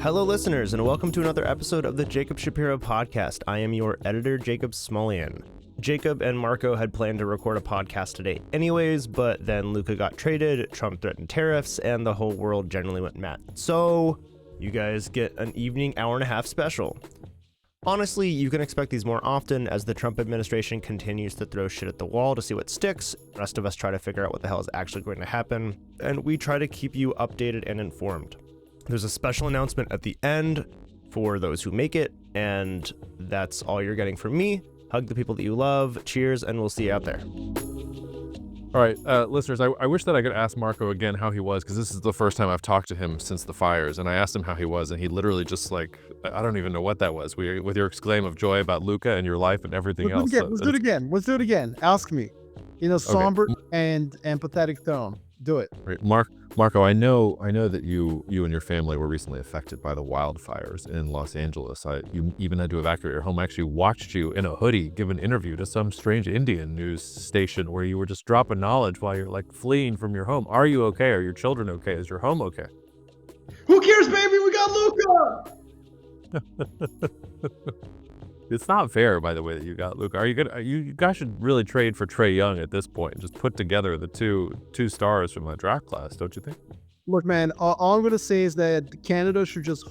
Hello, listeners, and welcome to another episode of the Jacob Shapiro podcast. I am your editor, Jacob Smolian. Jacob and Marko had planned to record a podcast today anyways, but then Luka got traded, Trump threatened tariffs, and the whole world generally went mad. So, you guys get an evening hour-and-a-half special. Honestly, you can expect these more often as the Trump administration continues to throw shit at the wall to see what sticks. The rest of us try to figure out what the hell is actually going to happen, and we try to keep you updated and informed. There's a special announcement at the end for those who make it, and that's all you're getting from me. Hug the people that you love. Cheers, and we'll see you out there. All right, listeners, I wish that I could ask Marko again how he was, because this is the first time I've talked to him since the fires, and I asked him how he was, and he literally just I don't even know what that was. With your exclaim of joy about Luka and your life and everything else. Let's do it again. Ask me. In a somber and empathetic tone. Do it. Right. Marko, I know that you and your family were recently affected by the wildfires in Los Angeles. You even had to evacuate your home. I actually watched you in a hoodie give an interview to some strange Indian news station where you were just dropping knowledge while you're fleeing from your home. Are you okay? Are your children okay? Is your home okay? Who cares, baby? We got Luka! It's not fair, by the way, that you got Luka. You guys should really trade for Trae Young at this point and just put together the two stars from the draft class, don't you think? Look, man, all I'm going to say is that Canada should just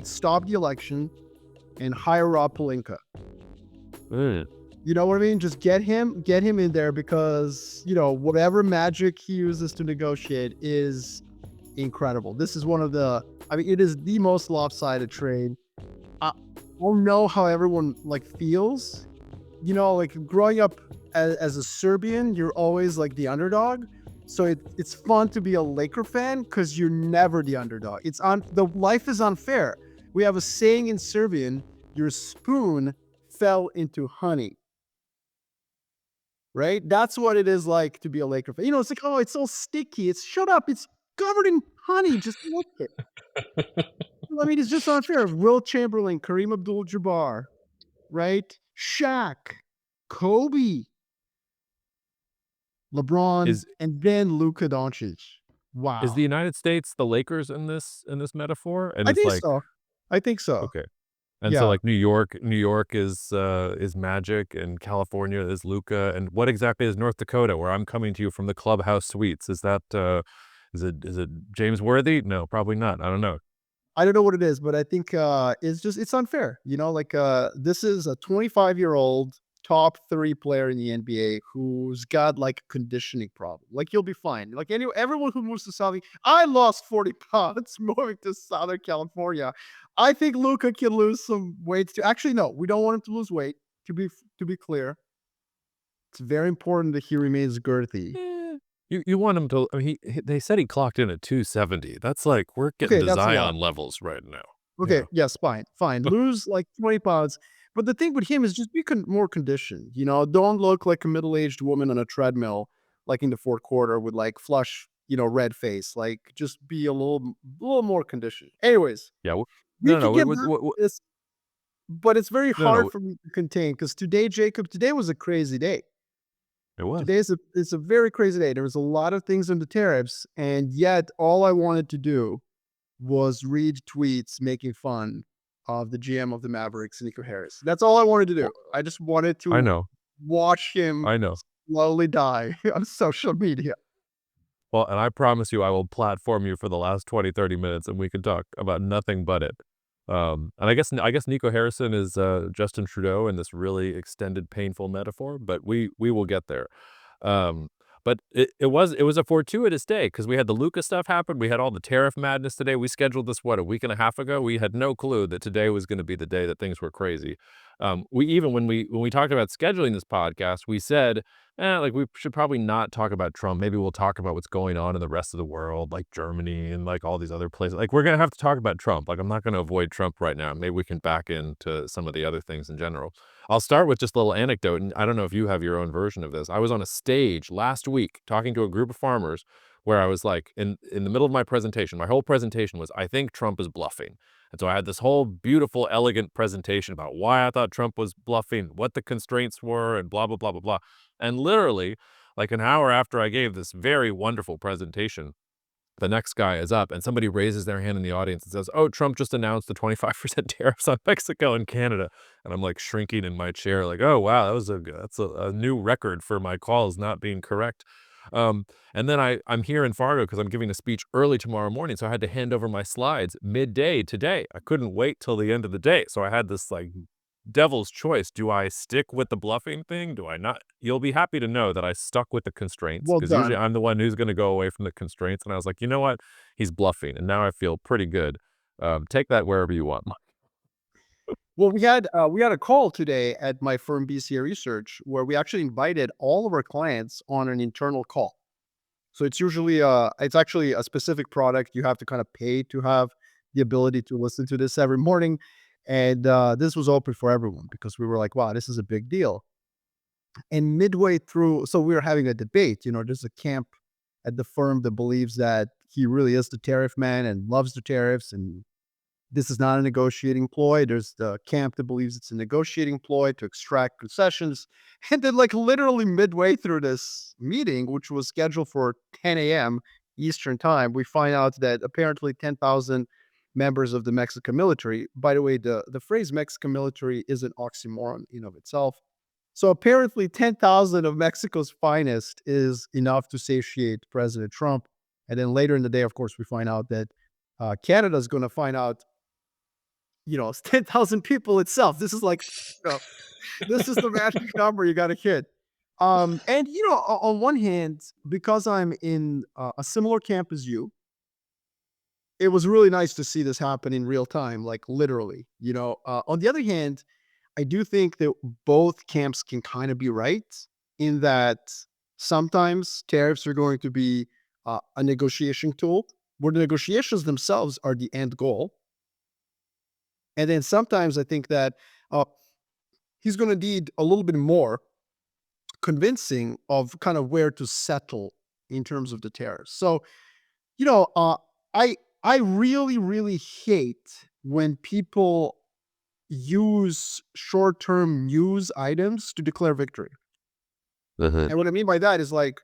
stop the election and hire Rob Pelinka. You know what I mean? Just get him in there because, whatever magic he uses to negotiate is incredible. This is it is the most lopsided trade. I don't know how everyone feels. Growing up as a Serbian, you're always the underdog. So it's fun to be a Laker fan because you're never the underdog. The life is unfair. We have a saying in Serbian, your spoon fell into honey. Right? That's what it is like to be a Laker fan. It's it's so sticky. Shut up. It's covered in honey. Just look it. It's just unfair. Will Chamberlain, Kareem Abdul-Jabbar, right? Shaq, Kobe, LeBron, and then Luka Doncic. Wow. Is the United States the Lakers in this metaphor? And I think so. Okay. And so New York is Magic, and California is Luka, and what exactly is North Dakota, where I'm coming to you from the Clubhouse Suites? Is that is it James Worthy? No, probably not. I don't know. I don't know what it is, but I think it's unfair. This is a 25-year-old top 3 player in the NBA who's got a conditioning problem. You'll be fine. Everyone who moves to Southern, I lost 40 pounds moving to Southern California. I think Luka can lose some weight too. Actually, no, we don't want him to lose weight. To be clear, it's very important that he remains girthy. You want him to? They said he clocked in at 270. That's we're getting to Zion levels right now. Okay, yes, fine. Lose 20 pounds. But the thing with him is just be more conditioned. Don't look like a middle-aged woman on a treadmill, in the fourth quarter with flush, red face. Just be a little more conditioned. Anyways. Yeah. But it's very hard for me to contain because today was a crazy day. It was. It's a very crazy day. There was a lot of things on the tariffs, and yet all I wanted to do was read tweets making fun of the GM of the Mavericks, Nico Harris. That's all I wanted to do. I just wanted to watch him slowly die on social media. Well, and I promise you I will platform you for the last 20-30 minutes, and we can talk about nothing but it. And I guess Nico Harrison is Justin Trudeau in this really extended, painful metaphor, but we will get there. But it was a fortuitous day because we had the Luka stuff happen. We had all the tariff madness today. We scheduled this a week and a half ago. We had no clue that today was going to be the day that things were crazy. When we talked about scheduling this podcast, we said, we should probably not talk about Trump. Maybe we'll talk about what's going on in the rest of the world, like Germany and all these other places. We're going to have to talk about Trump. I'm not going to avoid Trump right now. Maybe we can back into some of the other things in general. I'll start with just a little anecdote, and I don't know if you have your own version of this. I was on a stage last week talking to a group of farmers where I was in the middle of my presentation. My whole presentation was, I think Trump is bluffing. And so I had this whole beautiful, elegant presentation about why I thought Trump was bluffing, what the constraints were, and blah, blah, blah, blah, blah. And literally, an hour after I gave this very wonderful presentation, the next guy is up, and somebody raises their hand in the audience and says, "Oh, Trump just announced the 25% tariffs on Mexico and Canada." And I'm like shrinking in my chair, like, "Oh, wow, that's a new record for my calls not being correct." And then I'm here in Fargo because I'm giving a speech early tomorrow morning, so I had to hand over my slides midday today. I couldn't wait till the end of the day, so I had this like devil's choice. Do I stick with the bluffing thing? Do I not? You'll be happy to know that I stuck with the constraints, Well because usually done. I'm the one who's going to go away from the constraints. And I was like, you know what? He's bluffing. And now I feel pretty good. Take that wherever you want. Well, we had a call today at my firm BCA Research where we actually invited all of our clients on an internal call. So it's actually a specific product. You have to kind of pay to have the ability to listen to this every morning. And this was open for everyone because we were like, wow, this is a big deal. And midway through, so we were having a debate. There's a camp at the firm that believes that he really is the tariff man and loves the tariffs, and this is not a negotiating ploy. There's the camp that believes it's a negotiating ploy to extract concessions. And then, like, literally midway through this meeting, which was scheduled for 10 a.m. Eastern time, we find out that apparently 10,000 members of the Mexican military, by the way, the phrase Mexican military is an oxymoron in of itself. So apparently 10,000 of Mexico's finest is enough to satiate President Trump. And then later in the day, of course, we find out that Canada is going to find out, it's 10,000 people itself. This is like, this is the magic number you got to hit. And, on one hand, because I'm in a similar camp as you, it was really nice to see this happen in real time, like literally, on the other hand, I do think that both camps can kind of be right in that sometimes tariffs are going to be a negotiation tool where the negotiations themselves are the end goal. And then sometimes I think that he's going to need a little bit more convincing of kind of where to settle in terms of the tariffs. So, I really, really hate when people use short-term news items to declare victory. And what I mean by that is, like,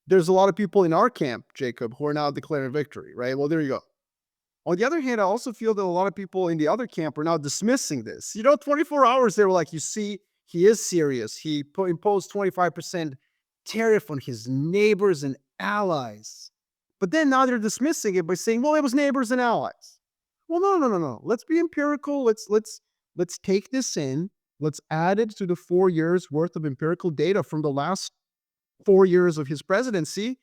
there's a lot of people in our camp, Jacob, who are now declaring victory, right? Well, there you go. On the other hand, I also feel that a lot of people in the other camp are now dismissing this. 24 hours, they were like, you see, he is serious. He imposed 25% tariff on his neighbors and allies. But then now they're dismissing it by saying, well, it was neighbors and allies. Well, no. Let's be empirical. Let's take this in. Let's add it to the 4 years worth of empirical data from the last 4 years of his presidency,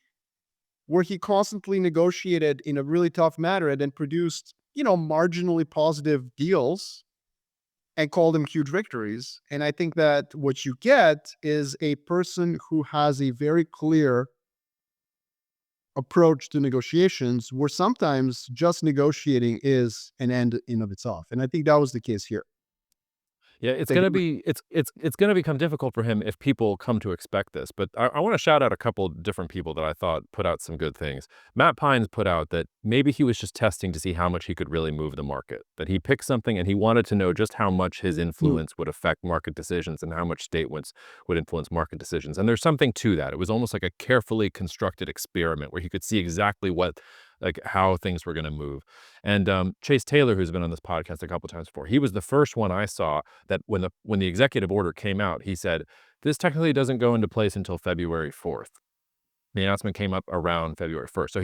where he constantly negotiated in a really tough manner and then produced, marginally positive deals and called them huge victories. And I think that what you get is a person who has a very clear approach to negotiations, where sometimes just negotiating is an end in of itself. And I think that was the case here. Yeah, it's That gonna he- be it's gonna become difficult for him if people come to expect this. But I want to shout out a couple different people that I thought put out some good things. Matt Pines put out that maybe he was just testing to see how much he could really move the market. That he picked something and he wanted to know just how much his influence would affect market decisions and how much statements would influence market decisions. And there's something to that. It was almost like a carefully constructed experiment where he could see exactly how things were going to move. And Chase Taylor, who's been on this podcast a couple times before, he was the first one I saw that when the executive order came out, he said, this technically doesn't go into place until February 4th. The announcement came up around February 1st. So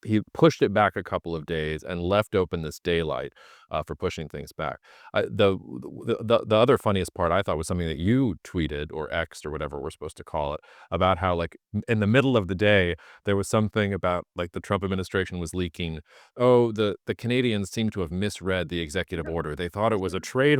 he pushed it back a couple of days and left open this daylight for pushing things back. The other funniest part I thought was something that you tweeted or X'd or whatever we're supposed to call it, about how, like, in the middle of the day, there was something about, like, the Trump administration was leaking, oh, the Canadians seem to have misread the executive order. They thought it was a trade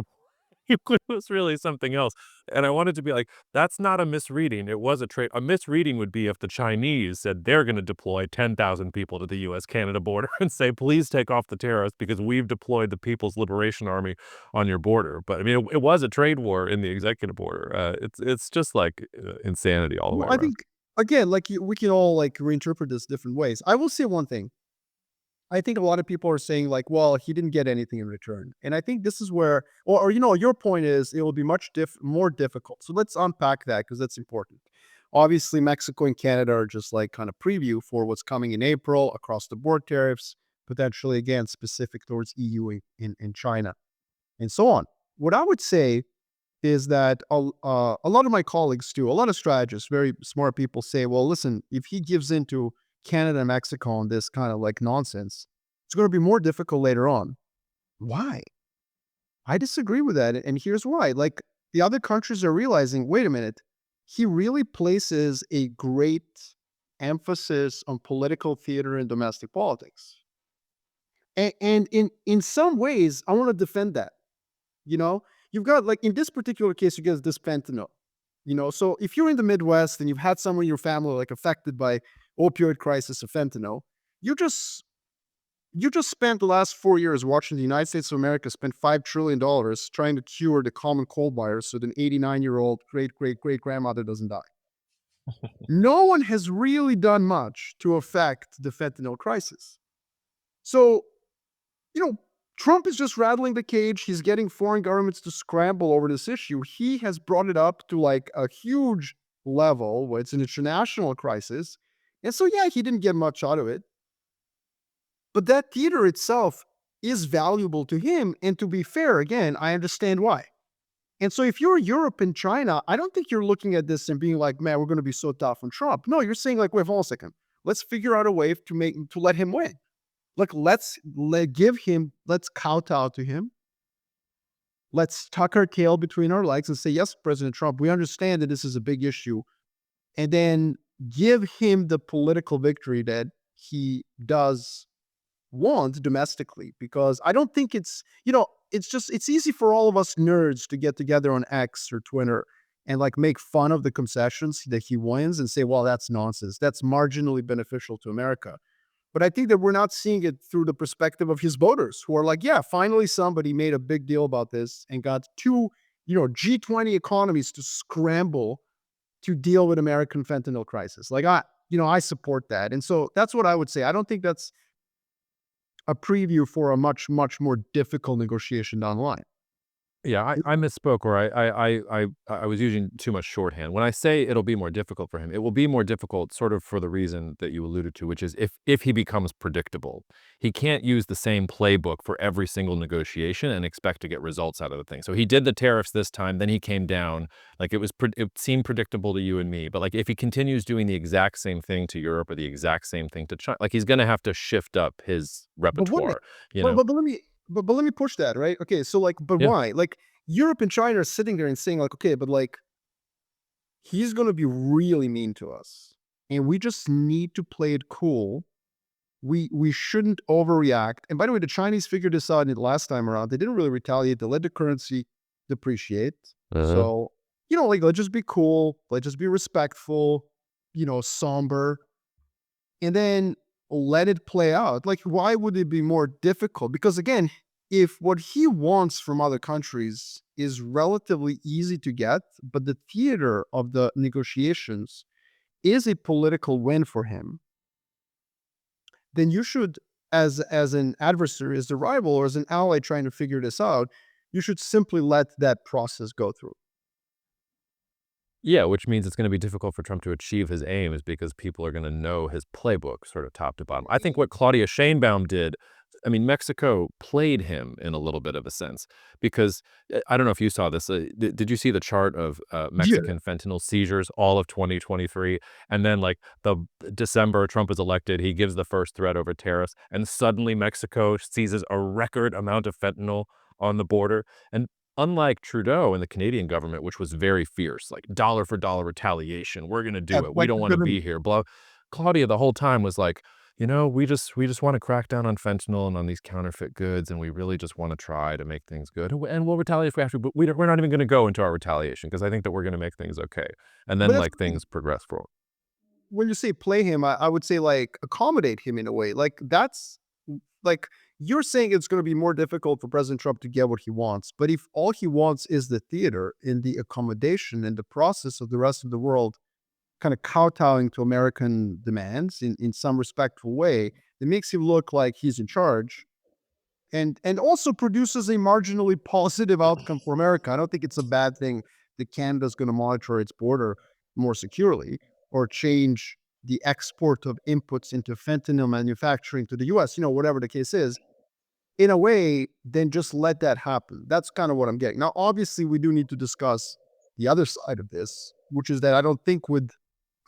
it was really something else. And I wanted to be like, that's not a misreading. It was a trade. A misreading would be if the Chinese said they're going to deploy 10,000 people to the U.S.-Canada border and say, please take off the tariffs because we've deployed the People's Liberation Army on your border. But I mean, it was a trade war in the executive order. It's just like insanity all the way Well, I around. think, again, like, we can all, like, reinterpret this different ways. I will say one thing. I think a lot of people are saying, like, well, he didn't get anything in return. And I think this is where, or your point is, it will be much more difficult. So let's unpack that because that's important. Obviously, Mexico and Canada are just like kind of preview for what's coming in April, across the board tariffs, potentially again specific towards EU and China, and so on. What I would say is that a lot of my colleagues too, a lot of strategists, very smart people say, well, listen, if he gives in to Canada and Mexico on this kind of like nonsense, it's going to be more difficult later on. Why? I disagree with that. And here's why. Like the other countries are realizing, wait a minute, he really places a great emphasis on political theater and domestic politics. And in some ways, I want to defend that. You know, you've got like in this particular case, you get this fentanyl. So if you're in the Midwest and you've had someone in your family like affected by opioid crisis of fentanyl, you just spent the last 4 years watching the United States of America spend $5 trillion trying to cure the common cold virus so that an 89-year-old great grandmother doesn't die. No one has really done much to affect the fentanyl crisis. So, Trump is just rattling the cage. He's getting foreign governments to scramble over this issue. He has brought it up to like a huge level where it's an international crisis. And so, yeah, he didn't get much out of it. But that theater itself is valuable to him. And to be fair, again, I understand why. And so if you're Europe and China, I don't think you're looking at this and being like, man, we're going to be so tough on Trump. No, you're saying like, wait, hold on a second. Let's figure out a way to let him win. Like, let's kowtow to him. Let's tuck our tail between our legs and say, yes, President Trump, we understand that this is a big issue. And then give him the political victory that he does want domestically. Because I don't think it's easy for all of us nerds to get together on X or Twitter and like make fun of the concessions that he wins and say, well, that's nonsense. That's marginally beneficial to America. But I think that we're not seeing it through the perspective of his voters who are like, yeah, finally somebody made a big deal about this and got two, G20 economies to scramble to deal with American fentanyl crisis. Like I support that. And so that's what I would say. I don't think that's a preview for a much, much more difficult negotiation down the line. Yeah, I misspoke, or I was using too much shorthand. When I say it'll be more difficult for him, it will be more difficult sort of for the reason that you alluded to, which is if he becomes predictable. He can't use the same playbook for every single negotiation and expect to get results out of the thing. So he did the tariffs this time, then he came down. Like it seemed predictable to you and me, but like if he continues doing the exact same thing to Europe or the exact same thing to China, like he's going to have to shift up his repertoire, you know. But let me push that, right? Okay, so like, but Yeah. why? Like Europe and China are sitting there and saying like, okay, but like he's going to be really mean to us, and we just need to play it cool. We shouldn't overreact. And by the way, the Chinese figured this out in the last time around. They didn't really retaliate. They let the currency depreciate. So like let's just be cool. Let's just be respectful. Somber, and then let it play out. Like, why would it be more difficult? Because again, if what he wants from other countries is relatively easy to get, but the theater of the negotiations is a political win for him, then you should, as an adversary, as a rival, or as an ally trying to figure this out, you should simply let that process go through. Yeah, which means it's going to be difficult for Trump to achieve his aims because people are going to know his playbook sort of top to bottom. I think what Claudia Sheinbaum did, I mean, Mexico played him in a little bit of a sense because I don't know if you saw this. Did you see the chart of Mexican fentanyl seizures all of 2023? And then like the December Trump is elected, he gives the first threat over tariffs, and suddenly Mexico seizes a record amount of fentanyl on the border. And unlike Trudeau and the Canadian government, which was very fierce, like dollar for dollar retaliation, we're going to do it. We don't want to be here. Blah. Claudia the whole time was like, we just want to crack down on fentanyl and on these counterfeit goods, and we really just want to try to make things good. And we'll retaliate if we have to, but we're not even going to go into our retaliation because I think that we're going to make things okay. And then like things progress forward. When you say play him, I would say like accommodate him in a way. Like that's like you're saying it's going to be more difficult for President Trump to get what he wants. But if all he wants is the theater and the accommodation and the process of the rest of the world kind of kowtowing to American demands in some respectful way, it makes him look like he's in charge and also produces a marginally positive outcome for America. I don't think it's a bad thing that Canada's going to monitor its border more securely, or change the export of inputs into fentanyl manufacturing to the US, whatever the case is, in a way, then just let that happen. That's kind of what I'm getting. Now, obviously, we do need to discuss the other side of this, which is that I don't think with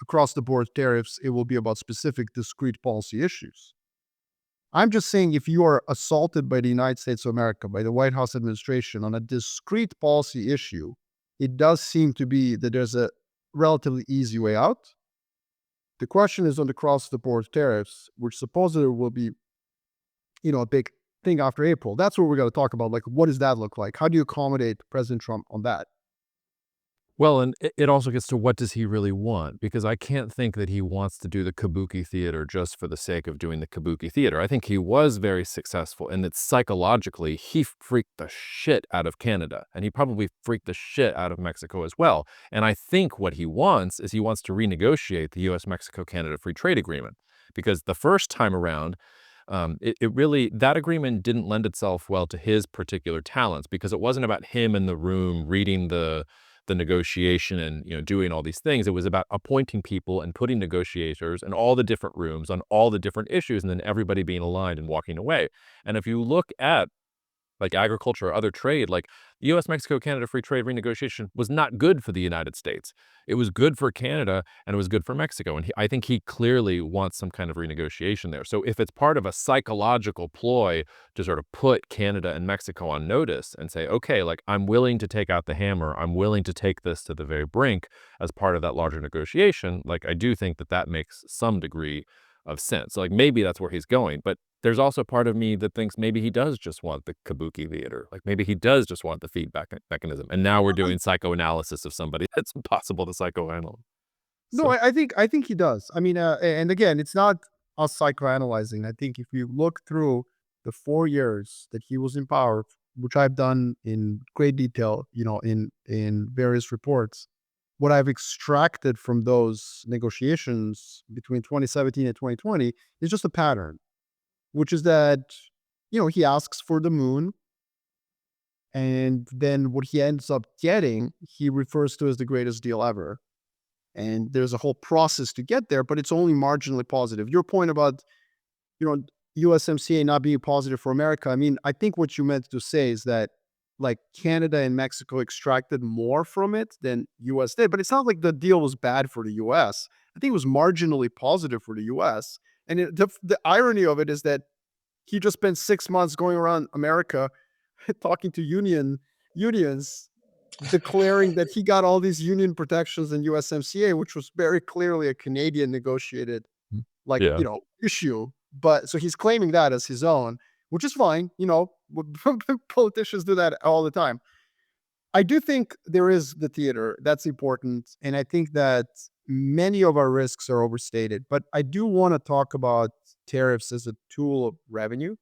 across the board tariffs, it will be about specific discrete policy issues. I'm just saying if you are assaulted by the United States of America, by the White House administration on a discrete policy issue, it does seem to be that there's a relatively easy way out. The question is on the cross-the-board tariffs, which supposedly will be, a big thing after April. That's what we're going to talk about. Like, what does that look like? How do you accommodate President Trump on that? Well, and it also gets to what does he really want? Because I can't think that he wants to do the kabuki theater just for the sake of doing the kabuki theater. I think he was very successful and that psychologically he freaked the shit out of Canada and he probably freaked the shit out of Mexico as well. And I think what he wants is he wants to renegotiate the US-Mexico-Canada Free Trade Agreement because the first time around, that agreement didn't lend itself well to his particular talents because it wasn't about him in the room reading the negotiation and doing all these things. It was about appointing people and putting negotiators in all the different rooms on all the different issues and then everybody being aligned and walking away. And if you look at like agriculture or other trade, like the US-Mexico-Canada Free Trade renegotiation was not good for the United States. It was good for Canada and it was good for Mexico. And I think he clearly wants some kind of renegotiation there. So if it's part of a psychological ploy to sort of put Canada and Mexico on notice and say, okay, like I'm willing to take out the hammer, I'm willing to take this to the very brink as part of that larger negotiation, like I do think that that makes some degree of sense. So like maybe that's where he's going, but there's also part of me that thinks maybe he does just want the kabuki theater. Like maybe he does just want the feedback mechanism. And now we're doing psychoanalysis of somebody that's impossible to psychoanalyze. No, I think he does. I mean, and again, it's not us psychoanalyzing. I think if you look through the 4 years that he was in power, which I've done in great detail, in various reports, what I've extracted from those negotiations between 2017 and 2020 is just a pattern, which is that, he asks for the moon. And then what he ends up getting, he refers to as the greatest deal ever. And there's a whole process to get there, but it's only marginally positive. Your point about, USMCA not being positive for America, I mean, I think what you meant to say is that like Canada and Mexico extracted more from it than US did, but it's not like the deal was bad for the US. I think it was marginally positive for the US. And the irony of it is that he just spent 6 months going around America talking to unions, declaring that he got all these union protections in USMCA, which was very clearly a Canadian negotiated, issue. But so he's claiming that as his own, which is fine. Politicians do that all the time. I do think there is the theater that's important. And I think that many of our risks are overstated, but I do want to talk about tariffs as a tool of revenue.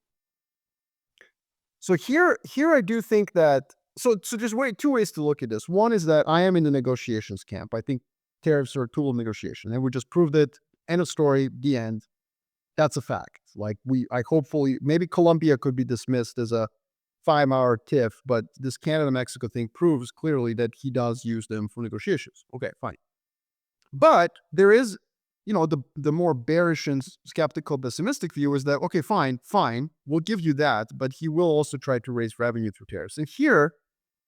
So here I do think that, so there's two ways to look at this. One is that I am in the negotiations camp. I think tariffs are a tool of negotiation and we just proved it. End of story, the end. That's a fact. Like hopefully, maybe Colombia could be dismissed as a 5-hour tiff, but this Canada-Mexico thing proves clearly that he does use them for negotiations. Okay, fine. But there is, the more bearish and skeptical, pessimistic view is that, okay, fine, we'll give you that, but he will also try to raise revenue through tariffs. And here,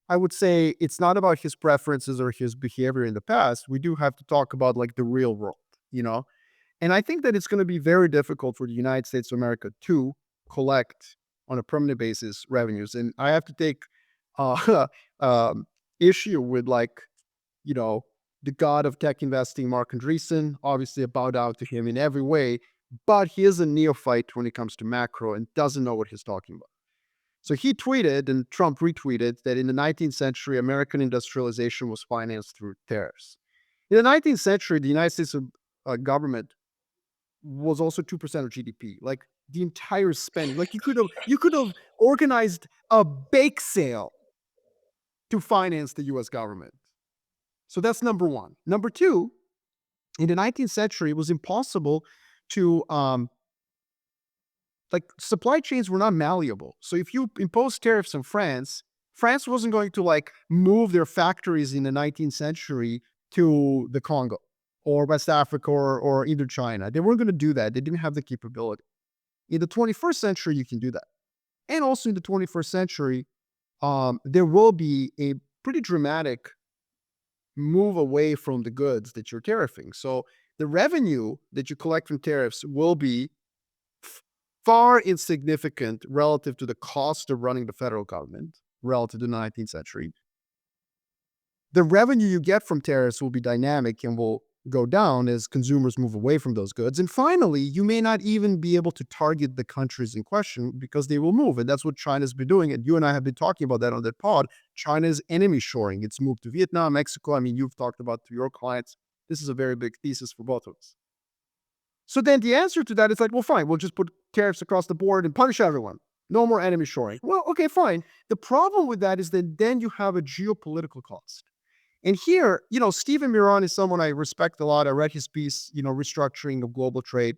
I would say it's not about his preferences or his behavior in the past. We do have to talk about like the real world, And I think that it's going to be very difficult for the United States of America to collect on a permanent basis revenues. And I have to take issue with the god of tech investing, Mark Andreessen. Obviously, I bow down to him in every way, but he is a neophyte when it comes to macro and doesn't know what he's talking about. So he tweeted, and Trump retweeted, that in the 19th century, American industrialization was financed through tariffs. In the 19th century, the United States government was also 2% of GDP. Like the entire spending, like you could have organized a bake sale to finance the U.S. government. So that's number one. Number two, in the 19th century, it was impossible to, supply chains were not malleable. So if you impose tariffs on France wasn't going to move their factories in the 19th century to the Congo or West Africa or either China. They weren't going to do that. They didn't have the capability. In the 21st century, you can do that. And also in the 21st century, there will be a pretty dramatic move away from the goods that you're tariffing. So the revenue that you collect from tariffs will be far insignificant relative to the cost of running the federal government relative to the 19th century. The revenue you get from tariffs will be dynamic and will go down as consumers move away from those goods. And finally, you may not even be able to target the countries in question because they will move. And that's what China's been doing. And you and I have been talking about that on that pod. China's enemy shoring. It's moved to Vietnam, Mexico. I mean, you've talked about to your clients. This is a very big thesis for both of us. So then the answer to that is like, well, fine, we'll just put tariffs across the board and punish everyone. No more enemy shoring. Well, okay, fine. The problem with that is that then you have a geopolitical cost. And here, Stephen Miron is someone I respect a lot. I read his piece, Restructuring of Global Trade.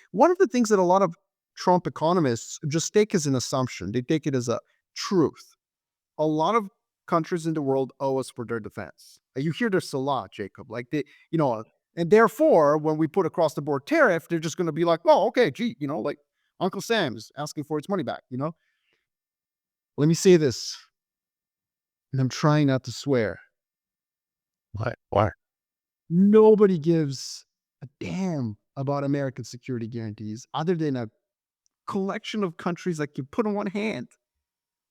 One of the things that a lot of Trump economists just take as an assumption, they take it as a truth. A lot of countries in the world owe us for their defense. You hear this a lot, Jacob. Like and therefore, when we put across the board tariff, they're just going to be like, oh, okay, gee, like Uncle Sam's asking for its money back, Let me say this, and I'm trying not to swear. Why? Nobody gives a damn about American security guarantees other than a collection of countries like you put on one hand.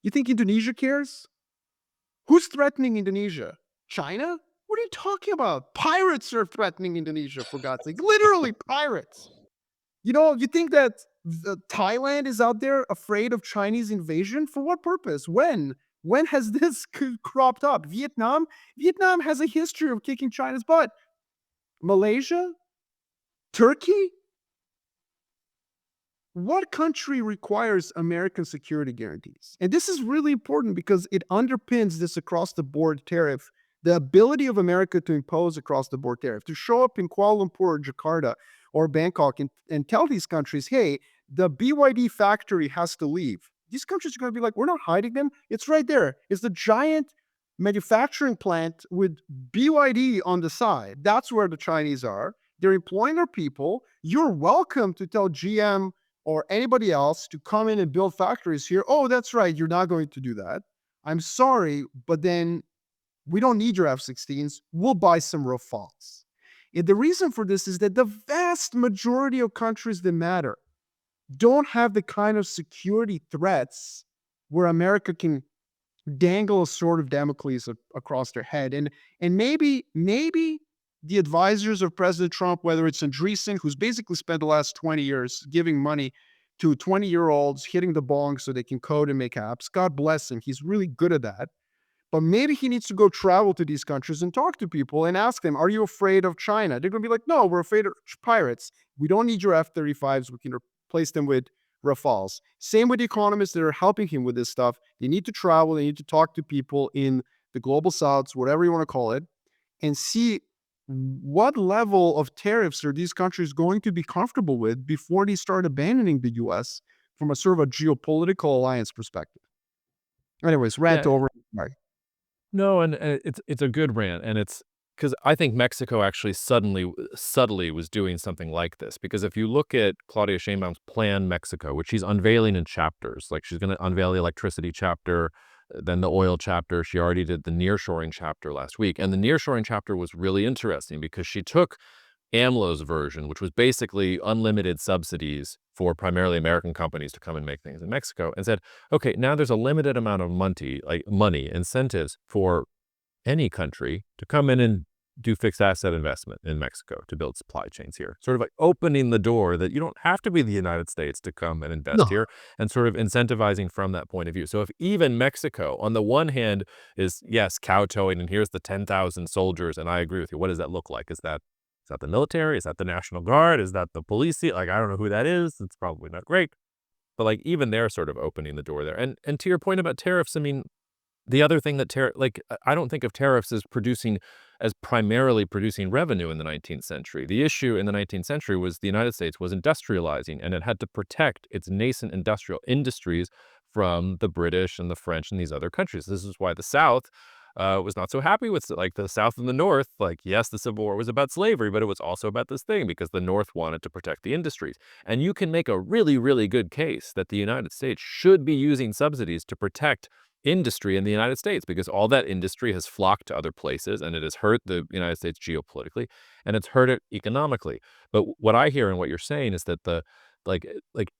You think Indonesia cares? Who's threatening Indonesia? China? What are you talking about? Pirates are threatening Indonesia, for God's sake. Literally pirates. You think that Thailand is out there afraid of Chinese invasion? For what purpose? When? When has this cropped up? Vietnam has a history of kicking China's butt. Malaysia? Turkey? What country requires American security guarantees? And this is really important because it underpins this across-the-board tariff, the ability of America to impose across-the-board tariff, to show up in Kuala Lumpur or Jakarta or Bangkok and tell these countries, hey, the BYD factory has to leave. These countries are going to be like, we're not hiding them. It's right there. It's the giant manufacturing plant with BYD on the side. That's where the Chinese are. They're employing their people. You're welcome to tell GM or anybody else to come in and build factories here. Oh, that's right. You're not going to do that. I'm sorry, but then we don't need your F-16s. We'll buy some Rafales. And the reason for this is that the vast majority of countries that matter don't have the kind of security threats where America can dangle a sword of Damocles across their head. And maybe the advisors of President Trump, whether it's Andreessen, who's basically spent the last 20 years giving money to 20-year-olds, hitting the bong so they can code and make apps. God bless him. He's really good at that. But maybe he needs to go travel to these countries and talk to people and ask them, are you afraid of China? They're going to be like, no, we're afraid of pirates. We don't need your F-35s. We can replace them with Rafales. Same with the economists that are helping him with this stuff. They need to travel. They need to talk to people in the global souths, whatever you want to call it, and see what level of tariffs are these countries going to be comfortable with before they start abandoning the U.S. from a sort of a geopolitical alliance perspective. Anyways, rant over. Right. No, and it's a good rant, and it's because I think Mexico actually subtly was doing something like this. Because if you look at Claudia Sheinbaum's Plan Mexico, which she's unveiling in chapters, like she's going to unveil the electricity chapter, then the oil chapter. She already did the nearshoring chapter last week, and the nearshoring chapter was really interesting because she took AMLO's version, which was basically unlimited subsidies for primarily American companies to come and make things in Mexico, and said, okay, now there's a limited amount of money, incentives for any country to come in and do fixed asset investment in Mexico to build supply chains here. Sort of like opening the door that you don't have to be the United States to come and invest here, and sort of incentivizing from that point of view. So if even Mexico, on the one hand, is, yes, kowtowing, and here's the 10,000 soldiers, and I agree with you, what does that look like? Is that the military? Is that the National Guard? Is that the police? Like, I don't know who that is. It's probably not great. But like, even they're sort of opening the door there. And to your point about tariffs, I mean, the other thing that I don't think of tariffs as primarily producing revenue in the 19th century. The issue in the 19th century was the United States was industrializing, and it had to protect its nascent industrial industries from the British and the French and these other countries. This is why the South was not so happy with like the South and the North. Like, yes, the Civil War was about slavery, but it was also about this thing because the North wanted to protect the industries. And you can make a really, really good case that the United States should be using subsidies to protect industry in the United States, because all that industry has flocked to other places and it has hurt the United States geopolitically and it's hurt it economically. But what I hear and what you're saying is that like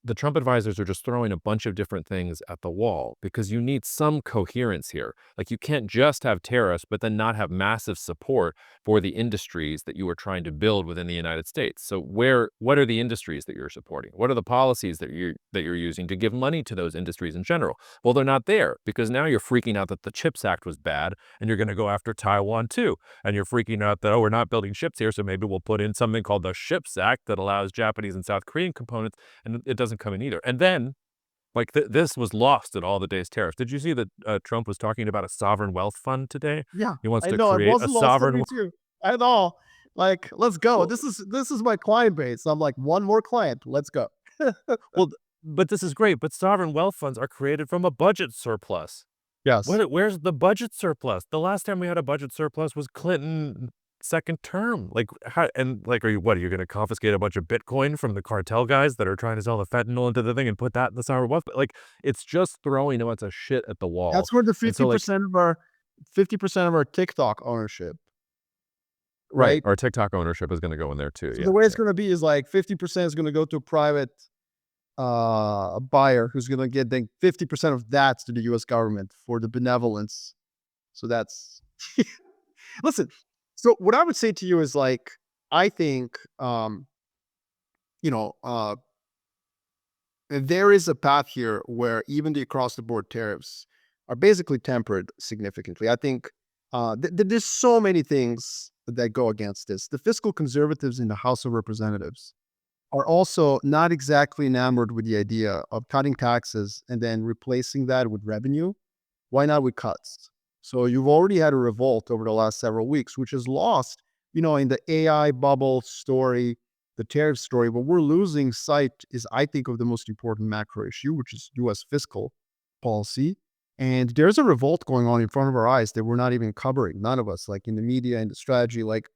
the Trump advisors are just throwing a bunch of different things at the wall because you need some coherence here. Like, you can't just have tariffs, but then not have massive support for the industries that you are trying to build within the United States. So what are the industries that you're supporting? What are the policies that you're using to give money to those industries in general? Well, they're not there because now you're freaking out that the CHIPS Act was bad and you're going to go after Taiwan too. And you're freaking out that, oh, we're not building ships here, so maybe we'll put in something called the SHIPS Act that allows Japanese and South Korean components, and it doesn't come in either. And then, like, this was lost in all the day's tariffs. Did you see that Trump was talking about a sovereign wealth fund today? Yeah, He wants I to know. It create a wasn't lost on sovereign. me too. I know. Like, let's go. Well, This is my client base. I'm like, one more client. Let's go. well, but this is great. But sovereign wealth funds are created from a budget surplus. Yes. Where's the budget surplus? The last time we had a budget surplus was Clinton second term. Like, how, and like, are you going to confiscate a bunch of Bitcoin from the cartel guys that are trying to sell the fentanyl into the thing and put that in the sovereign wealth? But like, it's just throwing a bunch of shit at the wall. That's where the And so, like, 50% of our TikTok ownership, right, right? our TikTok ownership is going to go in there too. So Yeah. the way it's going to be is like 50% is going to go to a private buyer who's going to get then 50% of that to the U.S. government for the benevolence. So that's listen. So what I would say to you is, like, I think there is a path here where even the across the board tariffs are basically tempered significantly. I think there's so many things that go against this. The fiscal conservatives in the House of Representatives are also not exactly enamored with the idea of cutting taxes and then replacing that with revenue. Why not with cuts? So you've already had a revolt over the last several weeks, which is lost, in the AI bubble story, the tariff story. What we're losing sight is, I think, of the most important macro issue, which is U.S. fiscal policy. And there's a revolt going on in front of our eyes that we're not even covering. None of us, like in the media and the strategy, like,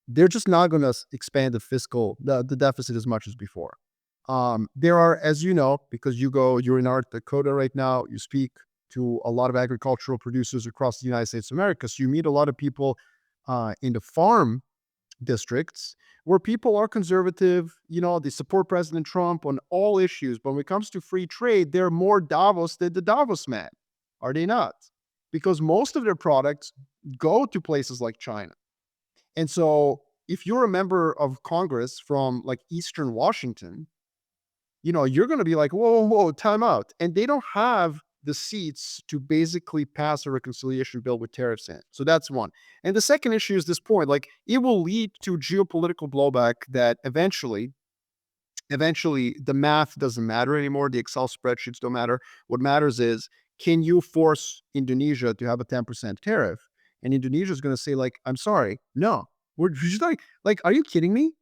they're just not going to expand the deficit as much as before. There are, as you know, because you're in North Dakota right now, you speak to a lot of agricultural producers across the United States of America. So you meet a lot of people in the farm districts where people are conservative, they support President Trump on all issues. But when it comes to free trade, they're more Davos than the Davos man. Are they not? Because most of their products go to places like China. And so if you're a member of Congress from like Eastern Washington, you're going to be like, whoa, time out. And they don't have the seats to basically pass a reconciliation bill with tariffs in. So that's one. And the second issue is this point, like, it will lead to geopolitical blowback that eventually the math doesn't matter anymore. The Excel spreadsheets don't matter. What matters is, can you force Indonesia to have a 10% tariff? And Indonesia is going to say, like, I'm sorry, no. We're just like, are you kidding me?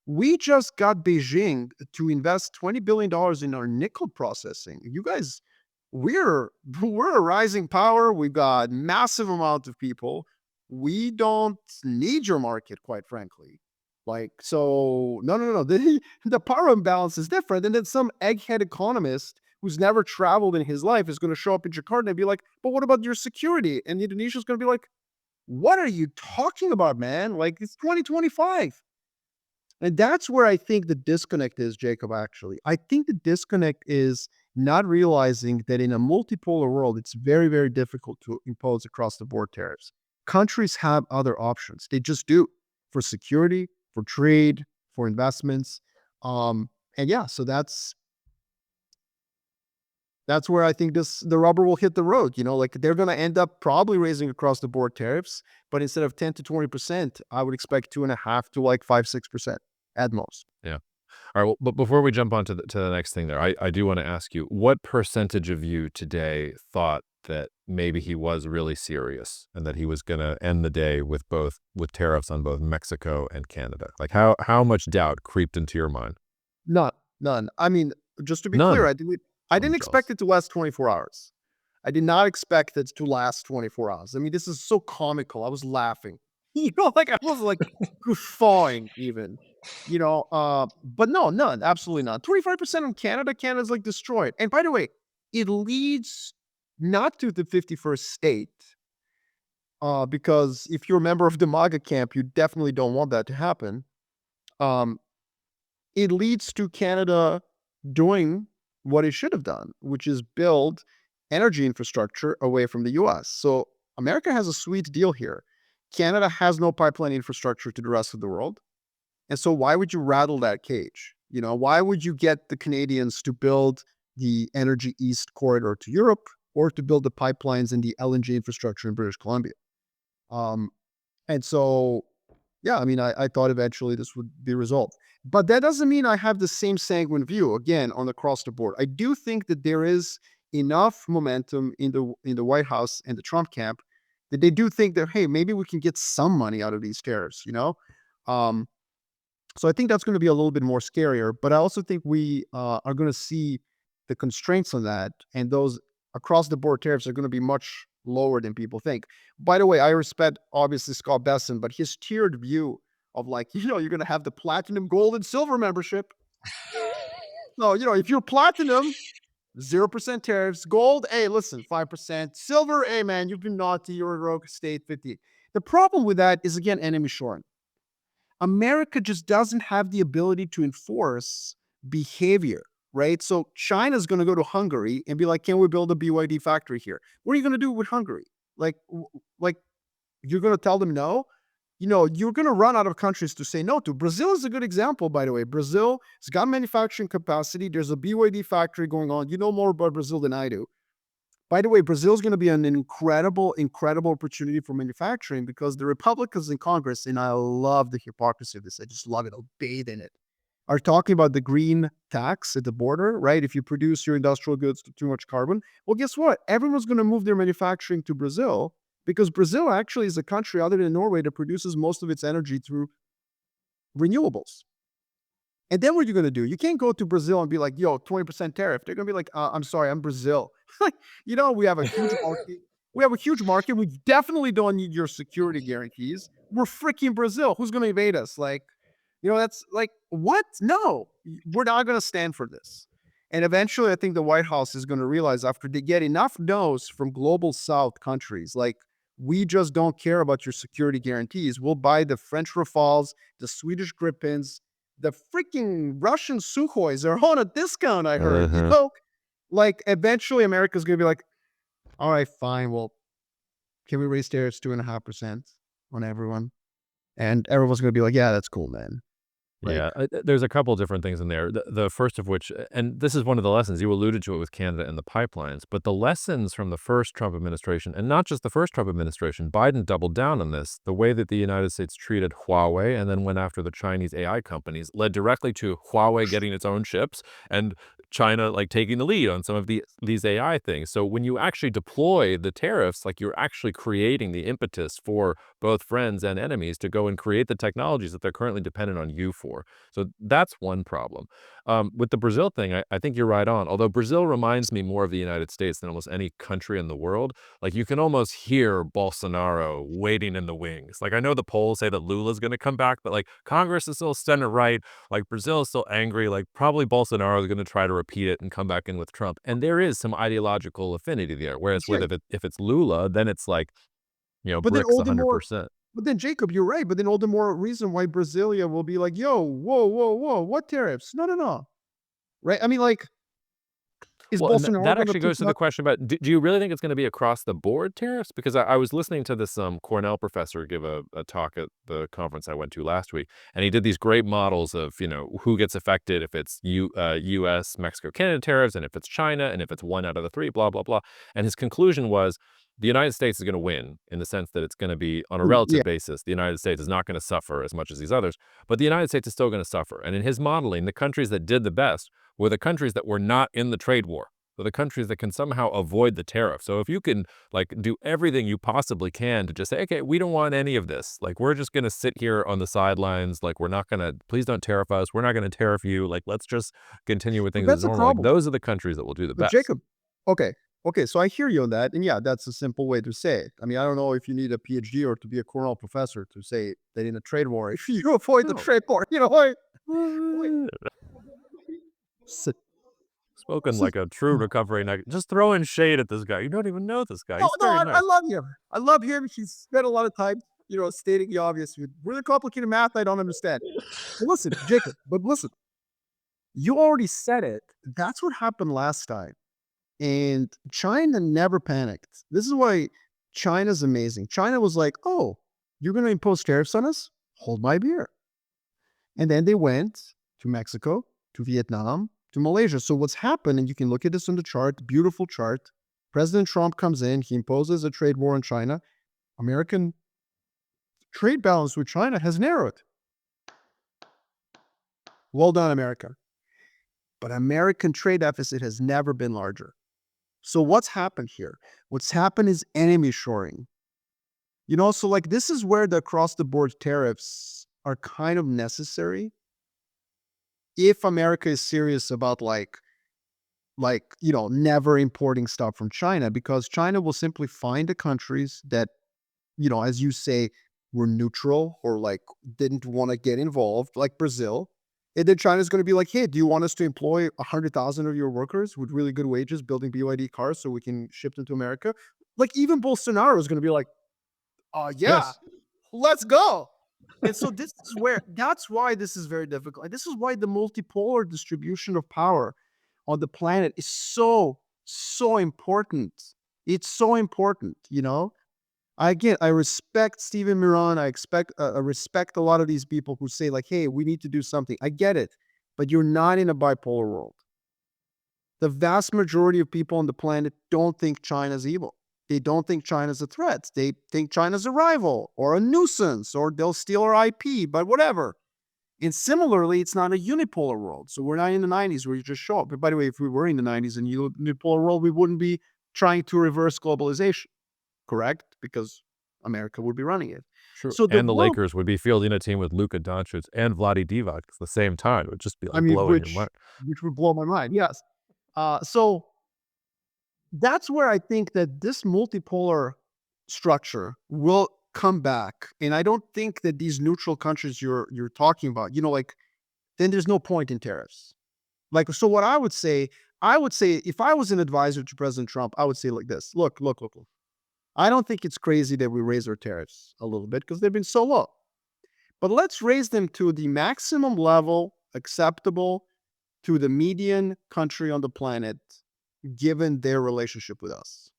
We just got Beijing to invest $20 billion in our nickel processing. You guys, we're a rising power. We've got massive amount of people. We don't need your market, quite frankly. Like, so no. The power imbalance is different. And then some egghead economist who's never traveled in his life is going to show up in Jakarta and be like, but what about your security? And Indonesia's going to be like, what are you talking about, man? Like, it's 2025. And that's where I think the disconnect is, Jacob, actually. I think the disconnect is not realizing that in a multipolar world, it's very, very difficult to impose across-the-board tariffs. Countries have other options. They just do, for security, for trade, for investments. And yeah, so that's where I think the rubber will hit the road. Like, they're going to end up probably raising across-the-board tariffs, but instead of 10 to 20%, I would expect 2.5 to like 5-6% at most. Yeah. All right. Well, but before we jump on to the next thing there, I do want to ask you, what percentage of you today thought that maybe he was really serious and that he was going to end the day with tariffs on both Mexico and Canada? Like, how much doubt creeped into your mind? None. I mean, just to be None. clear, I didn't expect it to last 24 hours. I did not expect it to last 24 hours. I mean, this is so comical. I was laughing. Like I was like guffawing even. But no, none, absolutely not. 25% on Canada. Canada's like destroyed. And by the way, it leads not to the 51st state. Because if you're a member of the MAGA camp, you definitely don't want that to happen. It leads to Canada doing what it should have done, which is build energy infrastructure away from the US. So America has a sweet deal here. Canada has no pipeline infrastructure to the rest of the world. And so why would you rattle that cage? Why would you get the Canadians to build the Energy East corridor to Europe or to build the pipelines and the LNG infrastructure in British Columbia? And so, yeah, I mean, I thought eventually this would be resolved. But that doesn't mean I have the same sanguine view, again, on across the board. I do think that there is enough momentum in the White House and the Trump camp that they do think that, hey, maybe we can get some money out of these tariffs, So I think that's going to be a little bit more scarier. But I also think we are going to see the constraints on that, and those across the board tariffs are going to be much lower than people think. By the way, I respect obviously Scott Besson, but his tiered view of like, you're going to have the platinum, gold, and silver membership. No, if you're platinum, 0% tariffs. Gold, hey, listen, 5%. Silver, hey, man, you've been naughty. You're a rogue state, 50. The problem with that is, again, enemy shoring. America just doesn't have the ability to enforce behavior, right? So China's going to go to Hungary and be like, can we build a BYD factory here? What are you going to do with Hungary? Like you're going to tell them no? You're going to run out of countries to say no to. Brazil is a good example, by the way. Brazil has got manufacturing capacity. There's a BYD factory going on. You know more about Brazil than I do. By the way, Brazil is going to be an incredible opportunity for manufacturing because the Republicans in Congress, and I love the hypocrisy of this, I just love it, I'll bathe in it, are talking about the green tax at the border, right? If you produce your industrial goods to too much carbon, well, guess what? Everyone's going to move their manufacturing to Brazil because Brazil actually is a country other than Norway that produces most of its energy through renewables. And then what are you going to do? You can't go to Brazil and be like, yo, 20% tariff. They're going to be like, I'm sorry, I'm Brazil. We have a huge market. We have a huge market. We definitely don't need your security guarantees. We're freaking Brazil. Who's going to invade us? That's like, what? No, we're not going to stand for this. And eventually, I think the White House is going to realize after they get enough no's from global South countries, like, we just don't care about your security guarantees. We'll buy the French Rafales, the Swedish Gripens, the freaking Russian Sukhois are on a discount, I heard. Eventually America's going to be like, all right, fine. Well, can we raise tariffs 2.5% on everyone? And everyone's going to be like, yeah, that's cool, man. Right. Yeah, there's a couple different things in there. The first of which, and this is one of the lessons, you alluded to it with Canada and the pipelines, but the lessons from the first Trump administration, and not just the first Trump administration, Biden doubled down on this. The way that the United States treated Huawei and then went after the Chinese AI companies led directly to Huawei getting its own chips and China taking the lead on some of these AI things. So when you actually deploy the tariffs, you're actually creating the impetus for both friends and enemies to go and create the technologies that they're currently dependent on you for. So that's one problem. With the Brazil thing, I think you're right on. Although Brazil reminds me more of the United States than almost any country in the world. You can almost hear Bolsonaro waiting in the wings. I know the polls say that Lula's going to come back, but Congress is still center right. Brazil is still angry. Probably Bolsonaro is going to try to repeat it and come back in with Trump. And there is some ideological affinity there. Whereas if it's Lula, then it's but bricks 100%. But then, Jacob, you're right. But then all the more reason why Brasilia will be like, yo, whoa, what tariffs? No. Right? I mean, is Bolsonaro that actually goes to the question about, do you really think it's going to be across the board tariffs? Because I was listening to this Cornell professor give a talk at the conference I went to last week, and he did these great models of, who gets affected if it's U.S., Mexico, Canada tariffs, and if it's China, and if it's one out of the three, blah, blah, blah. And his conclusion was, the United States is going to win in the sense that it's going to be on a relative basis. The United States is not going to suffer as much as these others, but the United States is still going to suffer. And in his modeling, the countries that did the best were the countries that were not in the trade war. So the countries that can somehow avoid the tariff. So if you can do everything you possibly can to just say, okay, we don't want any of this. We're just going to sit here on the sidelines. We're not going to, please don't tariff us. We're not going to tariff you. Let's just continue with things as normal. Those are the countries that will do the best. Jacob, okay. Okay, so I hear you on that. And yeah, that's a simple way to say it. I mean, I don't know if you need a PhD or to be a Cornell professor to say that in a trade war, if you avoid the No. trade war, like, Spoken so- like a true recovery nugget. Just throwing shade at this guy. You don't even know this guy. no, He's no, very I nice. love him. I love him. He's spent a lot of time, stating the obvious with really complicated math I don't understand. But listen, Jacob, you already said it. That's what happened last time. And China never panicked. This is why China's amazing. China was like, oh, you're going to impose tariffs on us? Hold my beer. And then they went to Mexico, to Vietnam, to Malaysia. So what's happened, and you can look at this on the chart, beautiful chart. President Trump comes in, he imposes a trade war on China. American trade balance with China has narrowed. Well done, America. But American trade deficit has never been larger. So what's happened here? What's happened is enemy shoring. So like this is where the across the board tariffs are kind of necessary if America is serious about never importing stuff from China, because China will simply find the countries that, as you say, were neutral or like didn't want to get involved, like Brazil. And then China's going to be like, hey, do you want us to employ 100,000 of your workers with really good wages building BYD cars so we can ship them to America? Like even Bolsonaro is going to be like, yeah, Yes. let's go. And so that's why this is very difficult. And this is why the multipolar distribution of power on the planet is so, so important. It's so important, I respect Stephen Miron. I respect a lot of these people who say like, hey, we need to do something. I get it, but you're not in a bipolar world. The vast majority of people on the planet don't think China's evil. They don't think China's a threat. They think China's a rival or a nuisance, or they'll steal our IP, but whatever. And similarly, it's not a unipolar world. So we're not in the 90s where you just show up. But by the way, if we were in the 90s and unipolar world, we wouldn't be trying to reverse globalization, correct? Because America would be running it. True. So the And the world, Lakers would be fielding a team with Luka Doncic and Vlade Divac at the same time. It would just be I like mean, blowing your mind. which would blow my mind. Yes. So that's where I think that this multipolar structure will come back. And I don't think that these neutral countries you're talking about, then there's no point in tariffs. Like, so what I would say if I was an advisor to President Trump, I would say like this: look. I don't think it's crazy that we raise our tariffs a little bit because they've been so low. But let's raise them to the maximum level acceptable to the median country on the planet, given their relationship with us.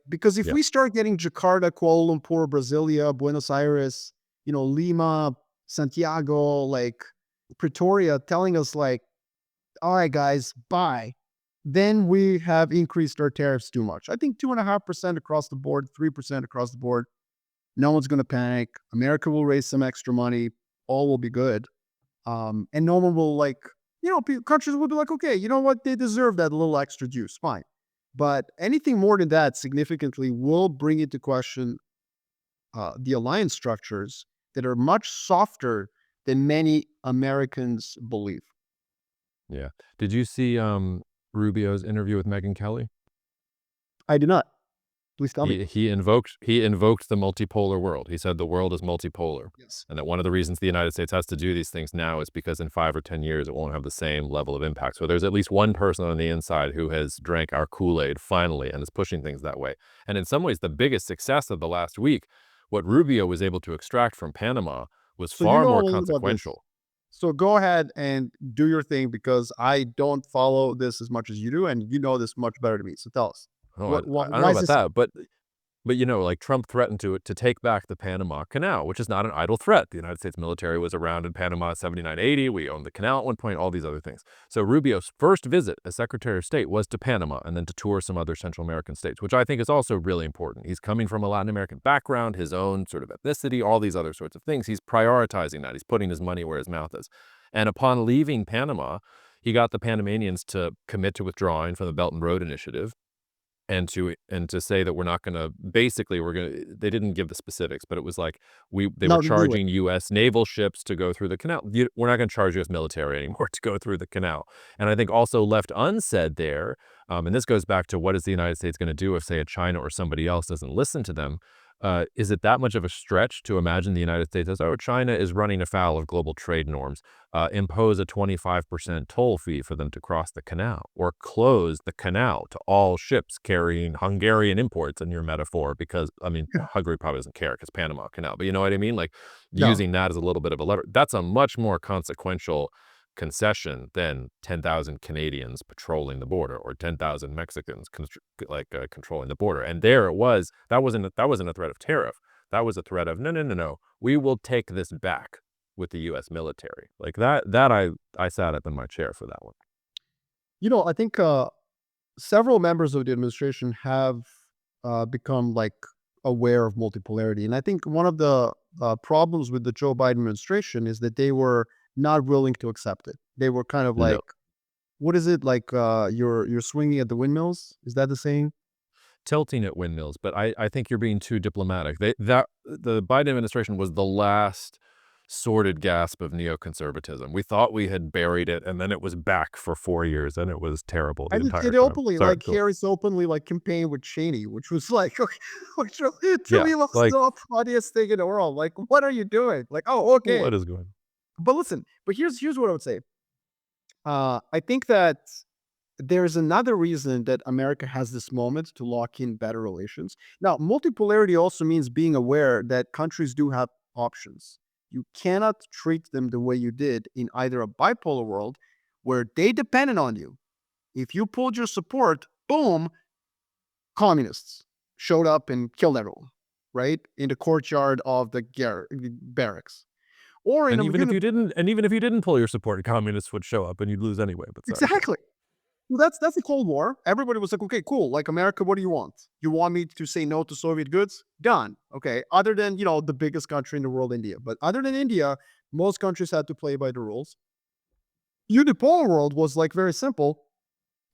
Because if Yeah. we start getting Jakarta, Kuala Lumpur, Brasilia, Buenos Aires, Lima, Santiago, like Pretoria telling us like, all right, guys, bye, then we have increased our tariffs too much. I think 2.5% across the board, 3% across the board. No one's going to panic. America will raise some extra money. All will be good. And no one will countries will be like, okay, you know what? They deserve that little extra juice. Fine. But anything more than that significantly will bring into question the alliance structures that are much softer than many Americans believe. Yeah. Did you see Rubio's interview with Megyn Kelly? I do not. Please tell me. He invoked the multipolar world. He said the world is multipolar. Yes. And that one of the reasons the United States has to do these things now is because in 5 or 10 years, it won't have the same level of impact. So there's at least one person on the inside who has drank our Kool-Aid finally and is pushing things that way. And in some ways, the biggest success of the last week, what Rubio was able to extract from Panama was So you far know more a little about this. consequential. So go ahead and do your thing, because I don't follow this as much as you do, and you know this much better than me. So tell us. Oh, I Why don't know is about this? that, but like Trump threatened to take back the Panama Canal, which is not an idle threat. The United States military was around in Panama 79, 80. We owned the canal at one point, all these other things. So Rubio's first visit as Secretary of State was to Panama and then to tour some other Central American states, which I think is also really important. He's coming from a Latin American background, his own sort of ethnicity, all these other sorts of things. He's prioritizing that. He's putting his money where his mouth is. And upon leaving Panama, he got the Panamanians to commit to withdrawing from the Belt and Road Initiative. and to say that we're not going to, basically they didn't give the specifics, but it was like they were Not do it. charging U.S. naval ships to go through the canal. We're not going to charge U.S. military anymore to go through the canal. And I think also left unsaid there, and this goes back to what is the United States going to do if, say, a China or somebody else doesn't listen to them. Is it that much of a stretch to imagine the United States as, oh, China is running afoul of global trade norms, impose a 25% toll fee for them to cross the canal, or close the canal to all ships carrying Hungarian imports, in your metaphor, because, I mean, Yeah. Hungary probably doesn't care because Panama Canal, but you know what I mean? Like, No. using that as a little bit of a lever. That's a much more consequential concession than 10,000 Canadians patrolling the border, or 10,000 Mexicans controlling the border. And there it was. That wasn't a threat of tariff. That was a threat of no. We will take this back with the U.S. military. Like that. I sat up in my chair for that one. I think several members of the administration have become like aware of multipolarity, and I think one of the problems with the Joe Biden administration is that they were not willing to accept it. They were kind of No. like, what is it like? You're swinging at the windmills. Is that the saying? Tilting at windmills, but I think you're being too diplomatic. The Biden administration was the last sordid gasp of neoconservatism. We thought we had buried it, and then it was back for 4 years, and it was terrible the And entire it time. openly, Sorry, like go. Harris openly like campaigned with Cheney, which was like, which really, to Yeah, me was like, the funniest thing in the world. Like, what are you doing? Like, oh, okay. what is going on? But listen, here's what I would say. I think that there's another reason that America has this moment to lock in better relations. Now, multipolarity also means being aware that countries do have options. You cannot treat them the way you did in either a bipolar world where they depended on you. If you pulled your support, boom, communists showed up and killed everyone, right? In the courtyard of the barracks. Or in And a even if you didn't pull your support, communists would show up and you'd lose anyway. But sorry, go. exactly. Well, that's the Cold War. Everybody was like, okay, cool. Like, America, what do you want? You want me to say no to Soviet goods? Done. Okay. Other than, the biggest country in the world, India. But other than India, most countries had to play by the rules. Unipolar world was like very simple.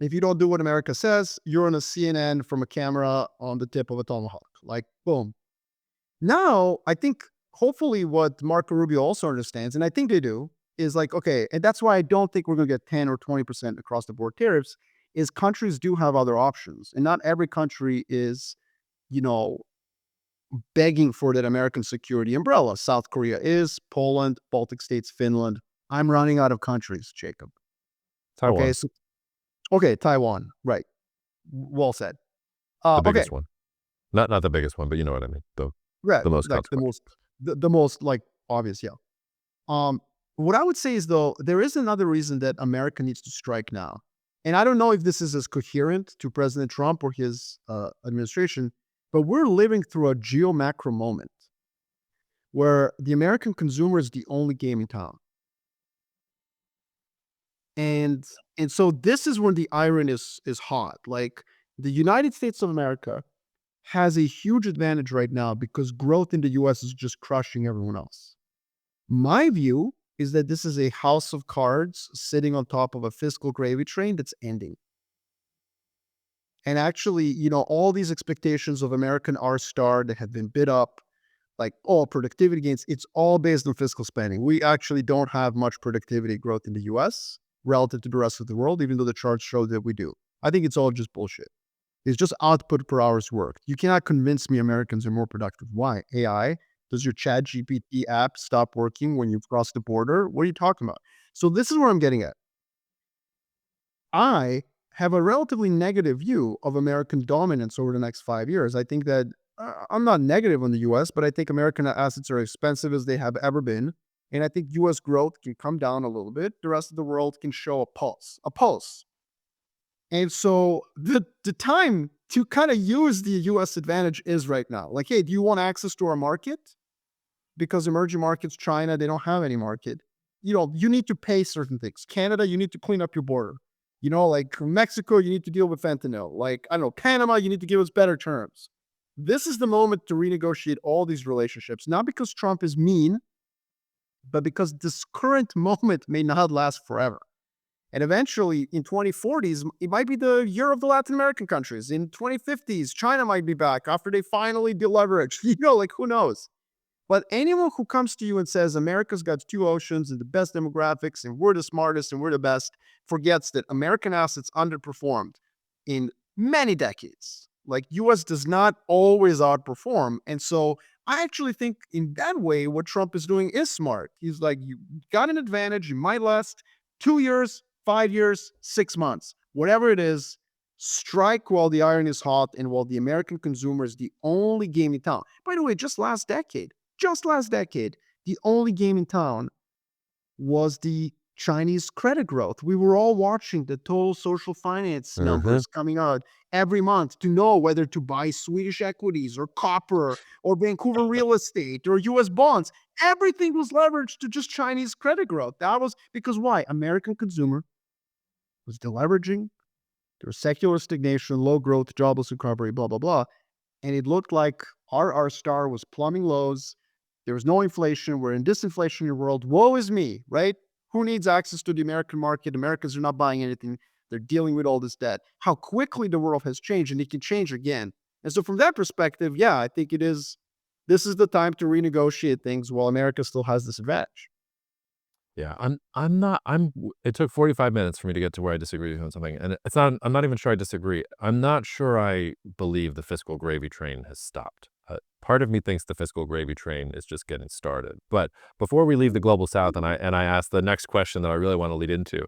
If you don't do what America says, you're on a CNN from a camera on the tip of a tomahawk. Like, boom. Now, I think hopefully what Marco Rubio also understands, and I think they do, is like, okay, and that's why I don't think we're going to get 10 or 20% across the board tariffs, is countries do have other options. And not every country is, begging for that American security umbrella. South Korea is, Poland, Baltic states, Finland. I'm running out of countries, Jacob. Taiwan, Okay, Taiwan. Right. Well said. the Okay. biggest one. Not the biggest one, but you know what I mean. Right. The most Like consequential. the most like obvious, yeah. What I would say is, though, there is another reason that America needs to strike now. And I don't know if this is as coherent to President Trump or his administration, but we're living through a geo-macro moment where the American consumer is the only game in town. And so this is when the iron is hot. Like, the United States of America has a huge advantage right now because growth in the US is just crushing everyone else. My view is that this is a house of cards sitting on top of a fiscal gravy train that's ending. And actually, all these expectations of American R-star that have been bid up, like, productivity gains, it's all based on fiscal spending. We actually don't have much productivity growth in the US relative to the rest of the world, even though the charts show that we do. I think it's all just bullshit. It's just output per hour's work. You cannot convince me Americans are more productive. Why? AI? Does your Chat GPT app stop working when you've crossed the border? What are you talking about? So this is where I'm getting at. I have a relatively negative view of American dominance over the next 5 years. I think that I'm not negative on the US, but I think American assets are expensive as they have ever been. And I think US growth can come down a little bit. The rest of the world can show a pulse. And so the time to kind of use the US advantage is right now. Like, hey, do you want access to our market? Because emerging markets, China, they don't have any market. You need to pay certain things. Canada, you need to clean up your border. Like Mexico, you need to deal with fentanyl. Like, I don't know, Panama, you need to give us better terms. This is the moment to renegotiate all these relationships, not because Trump is mean, but because this current moment may not last forever. And eventually in 2040s, it might be the year of the Latin American countries. In 2050s, China might be back after they finally deleverage. Like who knows? But anyone who comes to you and says America's got 2 oceans and the best demographics and we're the smartest and we're the best forgets that American assets underperformed in many decades. Like US does not always outperform. And so I actually think in that way, what Trump is doing is smart. He's like, you got an advantage. You might last 2 years, 5 years, 6 months, whatever it is. Strike while the iron is hot and while the American consumer is the only game in town. By the way, just last decade, the only game in town was the Chinese credit growth. We were all watching the total social finance numbers coming out every month to know whether to buy Swedish equities or copper or Vancouver real estate or US bonds. Everything was leveraged to just Chinese credit growth. That was because why? American consumer was deleveraging. There was secular stagnation, low growth, jobless recovery, blah, blah, blah. And it looked like our star was plumbing lows. There was no inflation. We're in disinflationary world. Woe is me, right? Who needs access to the American market? Americans are not buying anything. They're dealing with all this debt. How quickly the world has changed, and it can change again. And so from that perspective, yeah, I think this is the time to renegotiate things while America still has this advantage. Yeah, it took 45 minutes for me to get to where I disagree with you on something, and I'm not even sure I disagree. I'm not sure I believe the fiscal gravy train has stopped. Part of me thinks the fiscal gravy train is just getting started. But before we leave the global south, and I ask the next question that I really want to lead into,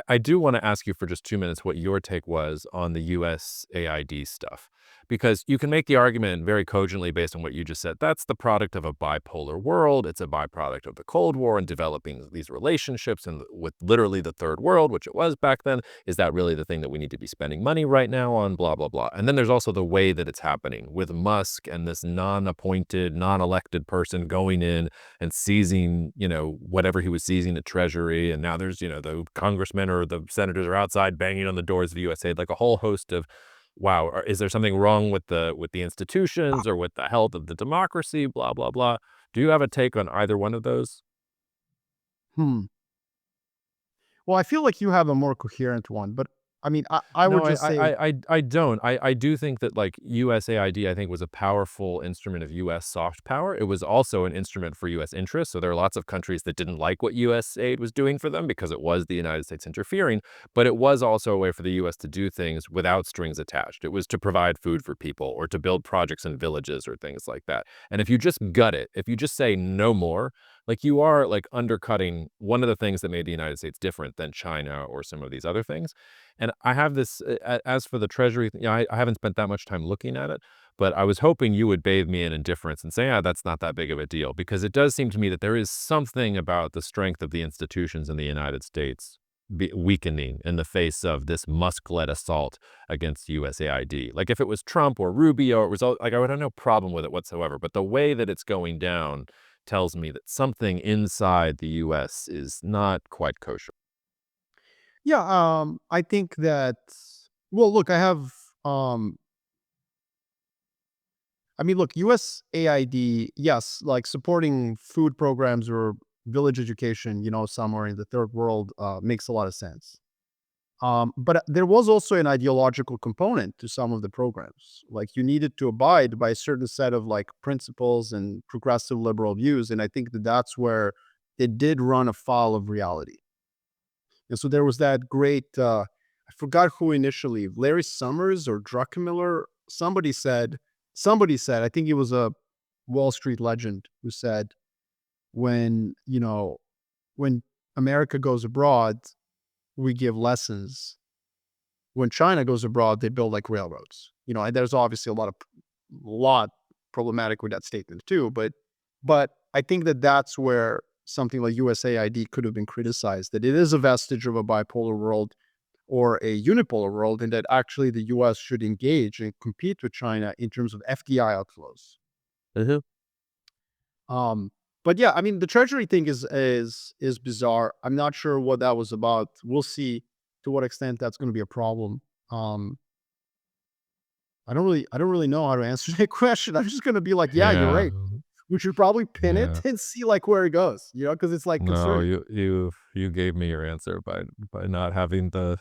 I do want to ask you for just 2 minutes what your take was on the USAID stuff. Because you can make the argument very cogently based on what you just said. That's the product of a bipolar world. It's a byproduct of the Cold War and developing these relationships and with literally the third world, which it was back then. Is that really the thing that we need to be spending money right now on? Blah, blah, blah. And then there's also the way that it's happening with Musk and this non-appointed, non-elected person going in and seizing, whatever he was seizing at Treasury. And now there's, the congressmen or the senators are outside banging on the doors of USAID, like a whole host of wow, is there something wrong with the institutions or with the health of the democracy, blah, blah, blah. Do you have a take on either one of those? Well, I feel like you have a more coherent one, but I mean, I No, would just say, I don't. I do think that like USAID, I think was a powerful instrument of US soft power. It was also an instrument for US interests. So there are lots of countries that didn't like what USAID was doing for them because it was the United States interfering, but it was also a way for the US to do things without strings attached. It was to provide food for people or to build projects in villages or things like that. And if you just gut it, if you just say no more, like you are like undercutting one of the things that made the United States different than China or some of these other things. And I have this, as for the Treasury, I haven't spent that much time looking at it, but I was hoping you would bathe me in indifference and say, that's not that big of a deal, because it does seem to me that there is something about the strength of the institutions in the United States weakening in the face of this Musk-led assault against USAID. Like if it was Trump or Rubio, it was like I would have no problem with it whatsoever, but the way that it's going down tells me that something inside the U.S. is not quite kosher. yeah, I think that, well, look, look, USAID, yes, like supporting food programs or village education, somewhere in the third world, makes a lot of sense. But there was also an ideological component to some of the programs. Like you needed to abide by a certain set of like principles and progressive liberal views. And I think that that's where it did run afoul of reality. And so there was that great, I forgot who initially, Larry Summers or Druckenmiller, somebody said, I think he was a Wall Street legend who said, when, when America goes abroad, we give lessons. When China goes abroad, they build like railroads. And there's obviously a lot problematic with that statement too. But I think that that's where something like USAID could have been criticized, that it is a vestige of a bipolar world or a unipolar world, and that actually the US should engage and compete with China in terms of FDI outflows. But yeah, I mean, the Treasury thing is bizarre. I'm not sure what that was about. We'll see to what extent that's going to be a problem. I don't really know how to answer that question. I'm just going to be like, yeah, you're right. We should probably pin Yeah. it and see like where it goes, because it's like No, concerning. you gave me your answer by not having the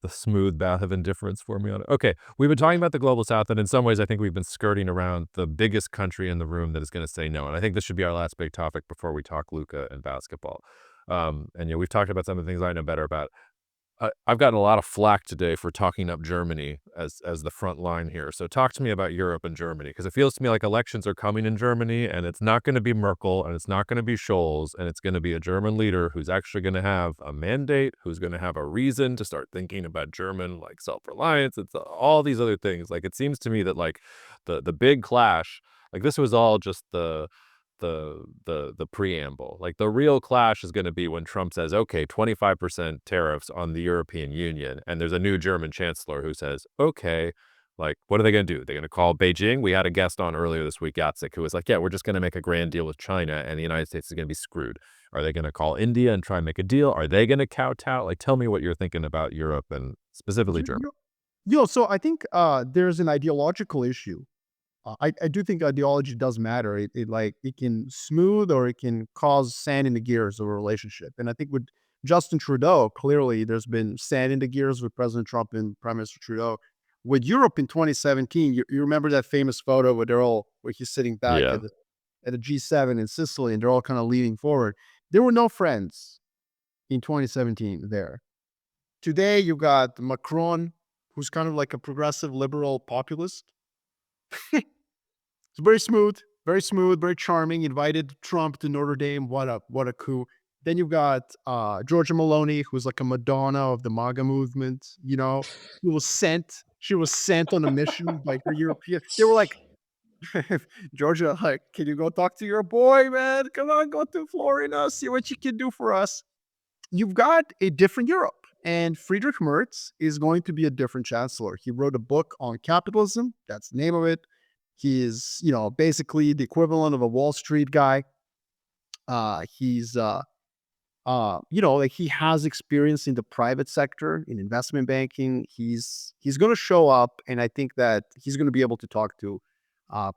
smooth bath of indifference for me on it. Okay, we've been talking about the global south, and in some ways, I think we've been skirting around the biggest country in the room that is going to say no. And I think this should be our last big topic before we talk Luka and basketball. And we've talked about some of the things I know better about. I've gotten a lot of flack today for talking up Germany as the front line here. So talk to me about Europe and Germany, because it feels to me like elections are coming in Germany, and it's not going to be Merkel, and it's not going to be Scholz, and it's going to be a German leader who's actually going to have a mandate, who's going to have a reason to start thinking about German like self-reliance. It's all these other things. Like it seems to me that like the big clash, like this was all just the preamble. Like the real clash is going to be when Trump says, okay, 25% tariffs on the European Union, and there's a new German chancellor who says, okay, like what are they going to do? They're going to call Beijing. We had a guest on earlier this week, Yatsik, who was like, yeah, we're just going to make a grand deal with China and the United States is going to be screwed. Are they going to call India and try and make a deal? Are they going to kowtow? Like tell me what you're thinking about Europe and specifically You, Germany. so I think there's an ideological issue. I do think ideology does matter. It can smooth or it can cause sand in the gears of a relationship. And I think with Justin Trudeau, clearly there's been sand in the gears with President Trump and Prime Minister Trudeau. With Europe in 2017, you remember that famous photo where he's sitting back Yeah. at a G7 in Sicily and they're all kind of leaning forward. There were no friends in 2017 there. Today you got Macron, who's kind of like a progressive liberal populist. It's very smooth, very charming. Invited Trump to Notre Dame. What a coup. Then you've got Georgia Maloney, who's like a Madonna of the MAGA movement. She was sent on a mission by her European. They were like, Georgia, like, can you go talk to your boy, man? Come on, go to Florida, see what you can do for us. You've got a different Europe. And Friedrich Merz is going to be a different chancellor. He wrote a book on capitalism. That's the name of it. He is, basically the equivalent of a Wall Street guy. He's, like he has experience in the private sector, in investment banking. He's going to show up, and I think that he's going to be able to talk to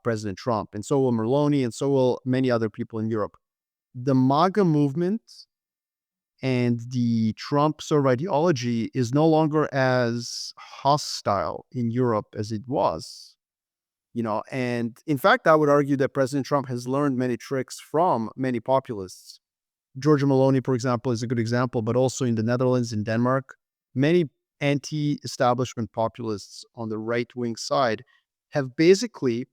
President Trump, and so will Meloni, and so will many other people in Europe. The MAGA movement and the Trump sort of ideology is no longer as hostile in Europe as it was. And in fact, I would argue that President Trump has learned many tricks from many populists. Georgia Maloney, for example, is a good example, but also in the Netherlands, in Denmark, many anti-establishment populists on the right-wing side have basically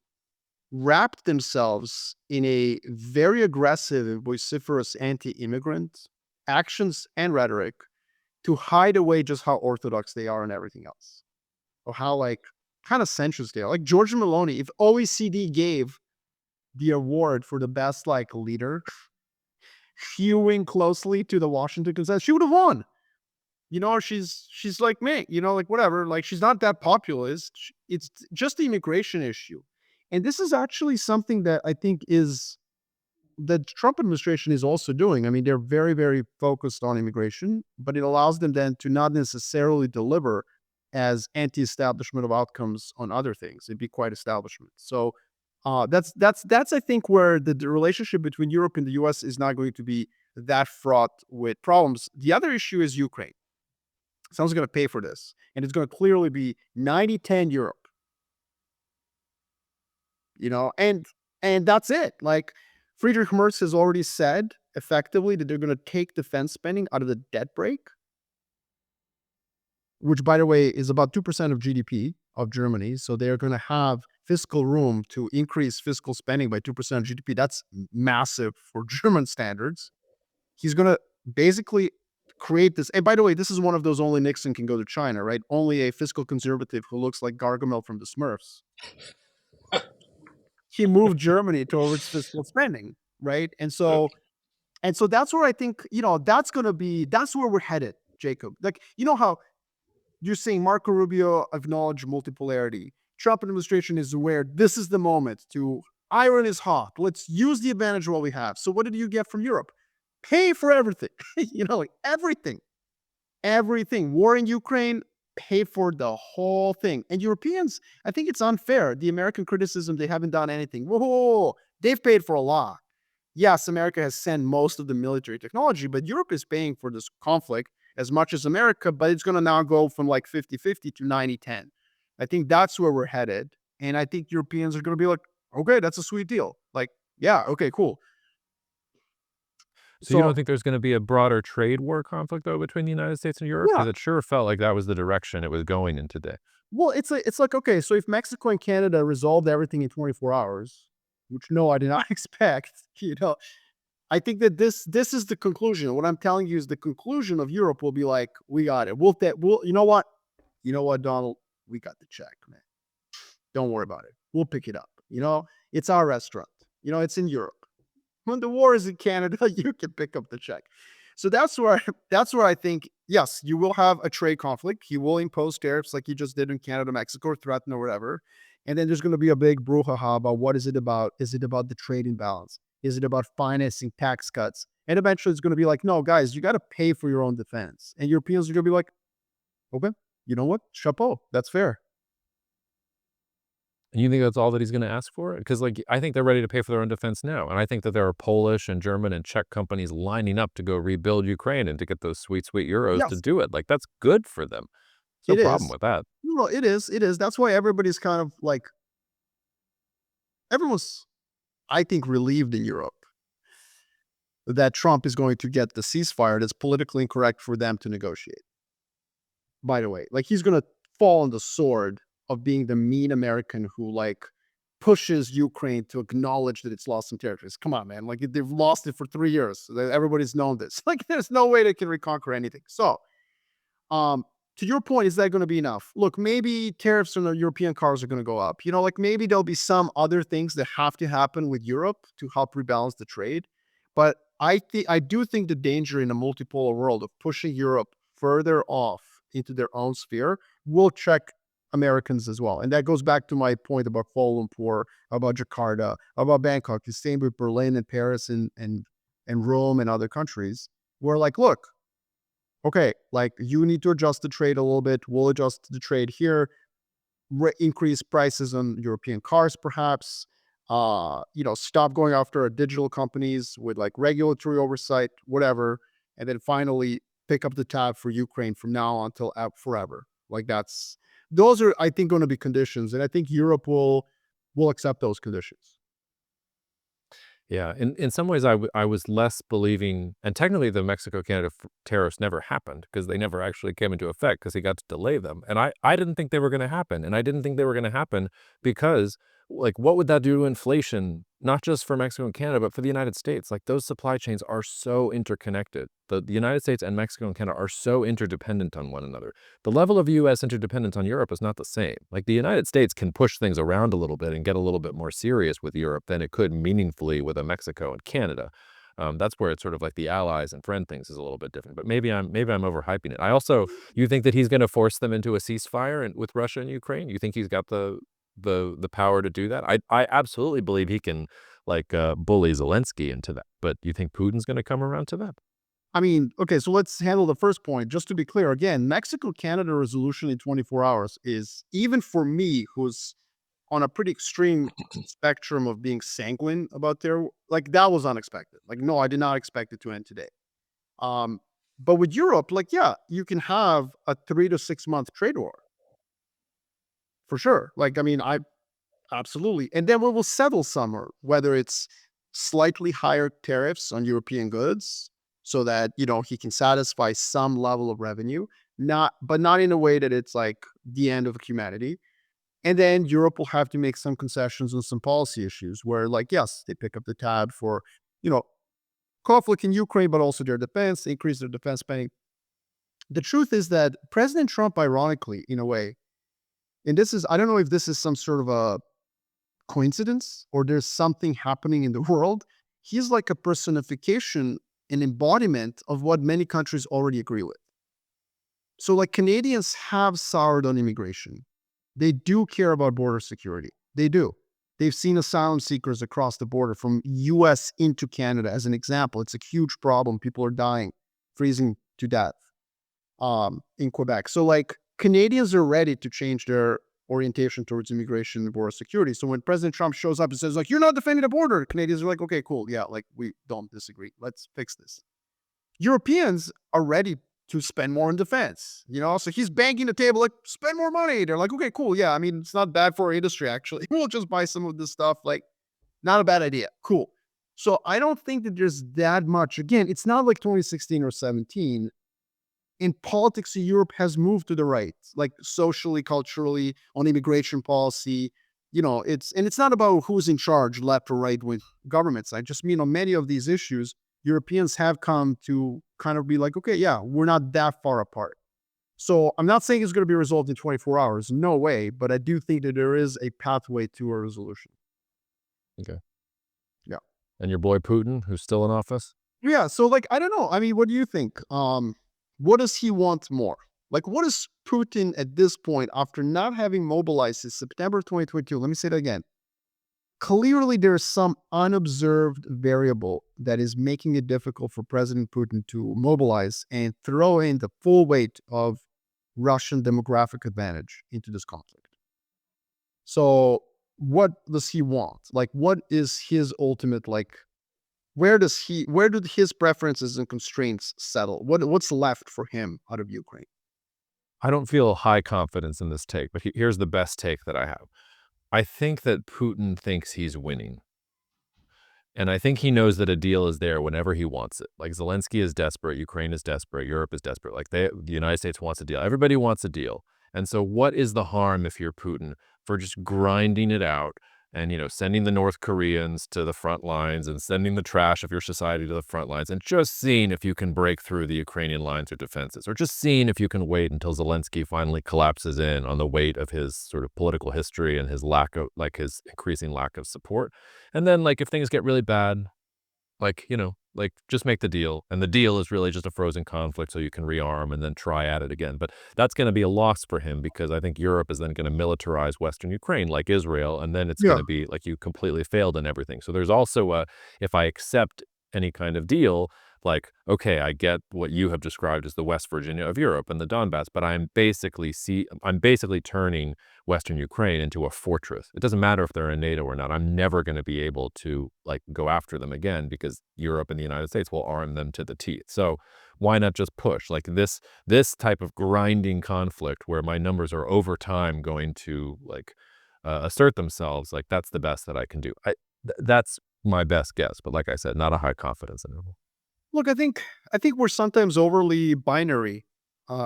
wrapped themselves in a very aggressive and vociferous anti-immigrant actions and rhetoric to hide away just how orthodox they are and everything else, or how like kind of centrist they are. Like Georgia Maloney, if OECD gave the award for the best like leader, hewing closely to the Washington consensus, she would have won. She's like me, like whatever. Like she's not that populist. It's just the immigration issue. And this is actually something that I think is the Trump administration is also doing. I mean, they're very, very focused on immigration, but it allows them then to not necessarily deliver as anti-establishment of outcomes on other things. It'd be quite establishment. So that's I think where the relationship between Europe and the US is not going to be that fraught with problems. The other issue is Ukraine. Someone's going to pay for this, and it's going to clearly be 90-10 Europe. And that's it. Like Friedrich Merz has already said effectively that they're going to take defense spending out of the debt brake, which, by the way, is about 2% of GDP of Germany. So they're going to have fiscal room to increase fiscal spending by 2% of GDP. That's massive for German standards. He's going to basically create this. And by the way, this is one of those only Nixon can go to China, right? Only a fiscal conservative who looks like Gargamel from the Smurfs. He moved Germany towards fiscal spending, right? And so that's where I think, that's where we're headed, Jacob. Like, how you're saying Marco Rubio acknowledged multipolarity. Trump administration is aware this is the moment to iron is hot. Let's use the advantage of what we have. So what did you get from Europe? Pay for everything, like everything. War in Ukraine, pay for the whole thing. And Europeans, I think it's unfair. The American criticism, they haven't done anything. Whoa, They've paid for a lot. Yes, America has sent most of the military technology, but Europe is paying for this conflict as much as America, but it's going to now go from like 50-50 to 90-10. I think that's where we're headed. And I think Europeans are going to be like, okay, that's a sweet deal. Like, yeah, okay, cool. So you don't think there's going to be a broader trade war conflict, though, between the United States and Europe? Yeah. Because it sure felt like that was the direction it was going in today. Well, it's like, okay, so if Mexico and Canada resolved everything in 24 hours, which no, I did not expect, I think that this is the conclusion. What I'm telling you is the conclusion of Europe will be like, we got it. We'll you know what? You know what, Donald? We got the check, man. Don't worry about it. We'll pick it up. It's our restaurant. It's in Europe. When the war is in Canada, you can pick up the check. So that's where I think, yes, you will have a trade conflict. He will impose tariffs like he just did in Canada, Mexico, or threaten or whatever. And then there's going to be a big brouhaha about what is it about? Is it about the trade imbalance? Is it about financing tax cuts? And eventually it's going to be like, no, guys, you got to pay for your own defense. And Europeans are going to be like, okay, you know what? Chapeau. That's fair. And you think that's all that he's going to ask for? Because, I think they're ready to pay for their own defense now. And I think that there are Polish and German and Czech companies lining up to go rebuild Ukraine and to get those sweet, sweet euros to Yes. do it. That's good for them. No problem with that. No, it is. It is. That's why everybody's kind of like, everyone's, I think, relieved in Europe that Trump is going to get the ceasefire that's politically incorrect for them to negotiate. By the way, he's going to fall on the sword of being the mean American who pushes Ukraine to acknowledge that it's lost some territories. Come on, man. They've lost it for 3 years. Everybody's known this. There's no way they can reconquer anything. So, to your point, is that going to be enough? Look, maybe tariffs on the European cars are going to go up. Maybe there'll be some other things that have to happen with Europe to help rebalance the trade. But I do think the danger in a multipolar world of pushing Europe further off into their own sphere will check Americans as well. And that goes back to my point about Kuala Lumpur, about Jakarta, about Bangkok, the same with Berlin and Paris and Rome and other countries, where look, okay, you need to adjust the trade a little bit. We'll adjust the trade here, increase prices on European cars, perhaps, stop going after digital companies with regulatory oversight, whatever. And then finally pick up the tab for Ukraine from now on until forever. Those are, I think, going to be conditions. And I think Europe will accept those conditions. Yeah, in some ways, I was less believing, and technically the Mexico-Canada tariffs never happened because they never actually came into effect because he got to delay them. And I didn't think they were going to happen. And I didn't think they were going to happen because, what would that do to inflation, not just for Mexico and Canada, but for the United States? Those supply chains are so interconnected. The United States and Mexico and Canada are so interdependent on one another. The level of U.S. interdependence on Europe is not the same. The United States can push things around a little bit and get a little bit more serious with Europe than it could meaningfully with Mexico and Canada. That's where it's sort of the allies and friend things is a little bit different. But maybe I'm overhyping it. I also, you think that he's going to force them into a ceasefire with Russia and Ukraine? You think he's got the power to do that? I absolutely believe he can bully Zelensky into that. But you think Putin's going to come around to that? I mean, okay, so let's handle the first point. Just to be clear, again, Mexico-Canada resolution in 24 hours is, even for me, who's on a pretty extreme spectrum of being sanguine about that was unexpected. No, I did not expect it to end today. But with Europe, yeah, you can have a 3 to 6 month trade war. For sure. I absolutely. And then we will settle somewhere, whether it's slightly higher tariffs on European goods so that, he can satisfy some level of revenue, but not in a way that it's the end of humanity. And then Europe will have to make some concessions on some policy issues where, yes, they pick up the tab for, conflict in Ukraine, but also their defense, they increase their defense spending. The truth is that President Trump, ironically, in a way, and I don't know if this is some sort of a coincidence or there's something happening in the world. He's like a personification, an embodiment of what many countries already agree with. So Canadians have soured on immigration. They do care about border security. They do. They've seen asylum seekers across the border from US into Canada as an example. It's a huge problem. People are dying, freezing to death in Quebec. So Canadians are ready to change their orientation towards immigration and border security. So when President Trump shows up and says, like, you're not defending the border, Canadians are like, okay, cool. Yeah, like, we don't disagree. Let's fix this. Europeans are ready to spend more on defense, So he's banging the table, like, spend more money. They're like, okay, cool. Yeah, I mean, it's not bad for our industry, actually. We'll just buy some of this stuff. Like, not a bad idea. Cool. So I don't think that there's that much. Again, it's not like 2016 or 17. In politics, Europe has moved to the right, like socially, culturally, on immigration policy. It's not about who's in charge, left or right wing governments. I just mean on many of these issues, Europeans have come to kind of be like, okay, yeah, we're not that far apart. So I'm not saying it's going to be resolved in 24 hours. No way. But I do think that there is a pathway to a resolution. Okay. Yeah. And your boy Putin, who's still in office? Yeah. So, like, I don't know. I mean, what do you think? What does he want more? Like, what is Putin at this point, after not having mobilized since September 2022? Let me say that again. Clearly, there's some unobserved variable that is making it difficult for President Putin to mobilize and throw in the full weight of Russian demographic advantage into this conflict. So what does he want? Like, what is his ultimate, like, where do his preferences and constraints settle? What's left for him out of Ukraine? I don't feel high confidence in this take, but here's the best take that I have. I think that Putin thinks he's winning. And I think he knows that a deal is there whenever he wants it. Like, Zelensky is desperate, Ukraine is desperate, Europe is desperate. Like, the United States wants a deal. Everybody wants a deal. And so what is the harm, if you're Putin, for just grinding it out and, sending the North Koreans to the front lines and sending the trash of your society to the front lines and just seeing if you can break through the Ukrainian lines or defenses, or just seeing if you can wait until Zelensky finally collapses in on the weight of his sort of political history and his his increasing lack of support. And then, like, if things get really bad, just make the deal. And the deal is really just a frozen conflict so you can rearm and then try at it again. But that's going to be a loss for him, because I think Europe is then going to militarize Western Ukraine like Israel. And then it's going to be like you completely failed in everything. So there's also if I accept any kind of deal, like, okay, I get what you have described as the West Virginia of Europe and the Donbass, but I'm basically turning Western Ukraine into a fortress. It doesn't matter if they're in NATO or not. I'm never going to be able to, like, go after them again, because Europe and the United States will arm them to the teeth. So why not just push? Like, this type of grinding conflict where my numbers are over time going to, like, assert themselves, like, that's the best that I can do. That's my best guess, but like I said, not a high confidence interval. Look, I think we're sometimes overly binary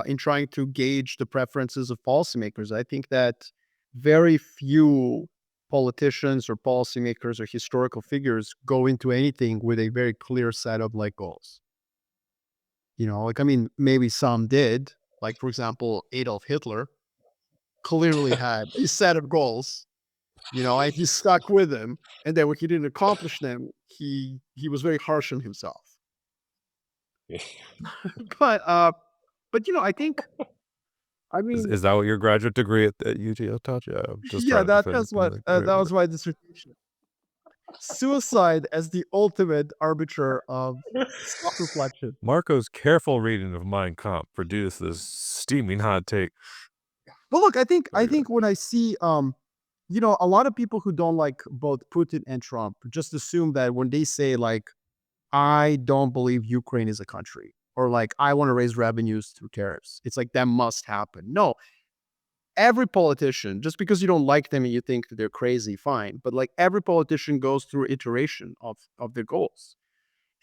in trying to gauge the preferences of policymakers. I think that very few politicians or policymakers or historical figures go into anything with a very clear set of, like, goals. I mean, maybe some did. Like, for example, Adolf Hitler clearly had a set of goals, and he stuck with them. And then when he didn't accomplish them, he was very harsh on himself. But I think, I mean, Is that what your graduate degree at UGO taught you? that was my dissertation. Suicide as the ultimate arbiter of self-reflection. Marko's careful reading of Mein Kampf produced this steaming hot take. But look, I think when I see a lot of people who don't like both Putin and Trump just assume that when they say, like, I don't believe Ukraine is a country, or, like, I want to raise revenues through tariffs, it's like that must happen. No, every politician, just because you don't like them and you think that they're crazy, fine. But, like, every politician goes through iteration of their goals.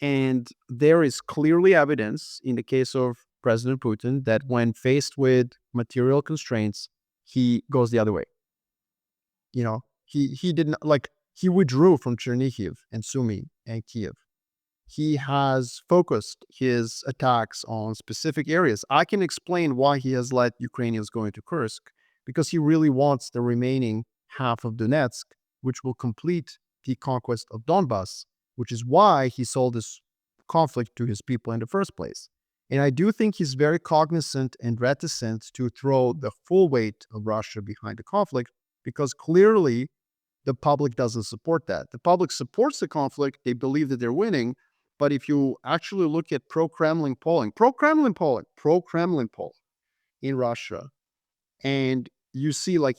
And there is clearly evidence in the case of President Putin that when faced with material constraints, he goes the other way. He didn't, like, he withdrew from Chernihiv and Sumy and Kiev. He has focused his attacks on specific areas. I can explain why he has let Ukrainians go into Kursk, because he really wants the remaining half of Donetsk, which will complete the conquest of Donbass, which is why he sold this conflict to his people in the first place. And I do think he's very cognizant and reticent to throw the full weight of Russia behind the conflict, because clearly the public doesn't support that. The public supports the conflict. They believe that they're winning. But if you actually look at pro-Kremlin polling in Russia, and you see, like,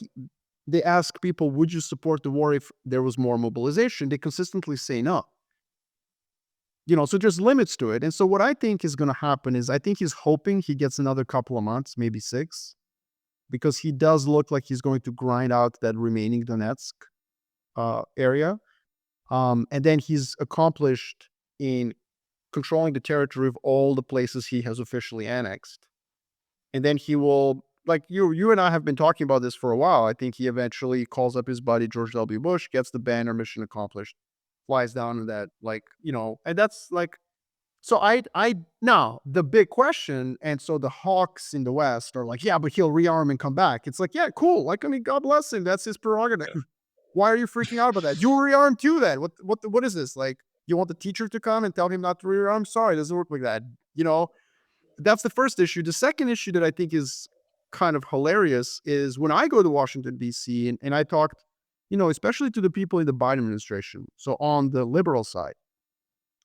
they ask people, would you support the war if there was more mobilization? They consistently say no. So there's limits to it. And so what I think is going to happen is I think he's hoping he gets another couple of months, maybe 6, because he does look like he's going to grind out that remaining Donetsk area. And then he's accomplished in controlling the territory of all the places he has officially annexed. And then he will, like you and I have been talking about this for a while. I think he eventually calls up his buddy George W. Bush, gets the banner, mission accomplished, flies down in that, and that's like, so now the big question, and so the hawks in the West are like, yeah, but he'll rearm and come back. It's like, yeah, cool. Like, I mean, God bless him. That's his prerogative. Why are you freaking out about that? You rearm too then. What is this? Like, you want the teacher to come and tell him not to rearm? Sorry, it doesn't work like that. That's the first issue. The second issue that I think is kind of hilarious is when I go to Washington, D.C., and I talked, especially to the people in the Biden administration. So on the liberal side,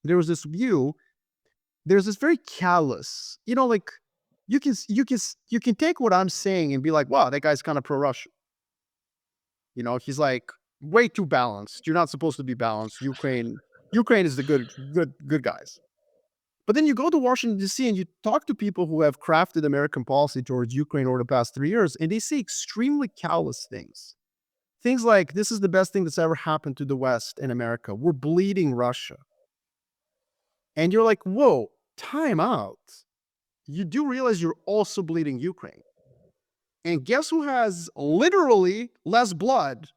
there was this view, there's this very callous, like, you can take what I'm saying and be like, wow, that guy's kind of pro-Russian. He's like way too balanced. You're not supposed to be balanced. Ukraine is the good guys. But then you go to Washington, D.C., and you talk to people who have crafted American policy towards Ukraine over the past 3 years, and they say extremely callous things. Things like, this is the best thing that's ever happened to the West and America. We're bleeding Russia. And you're like, whoa, time out. You do realize you're also bleeding Ukraine. And guess who has literally less blood?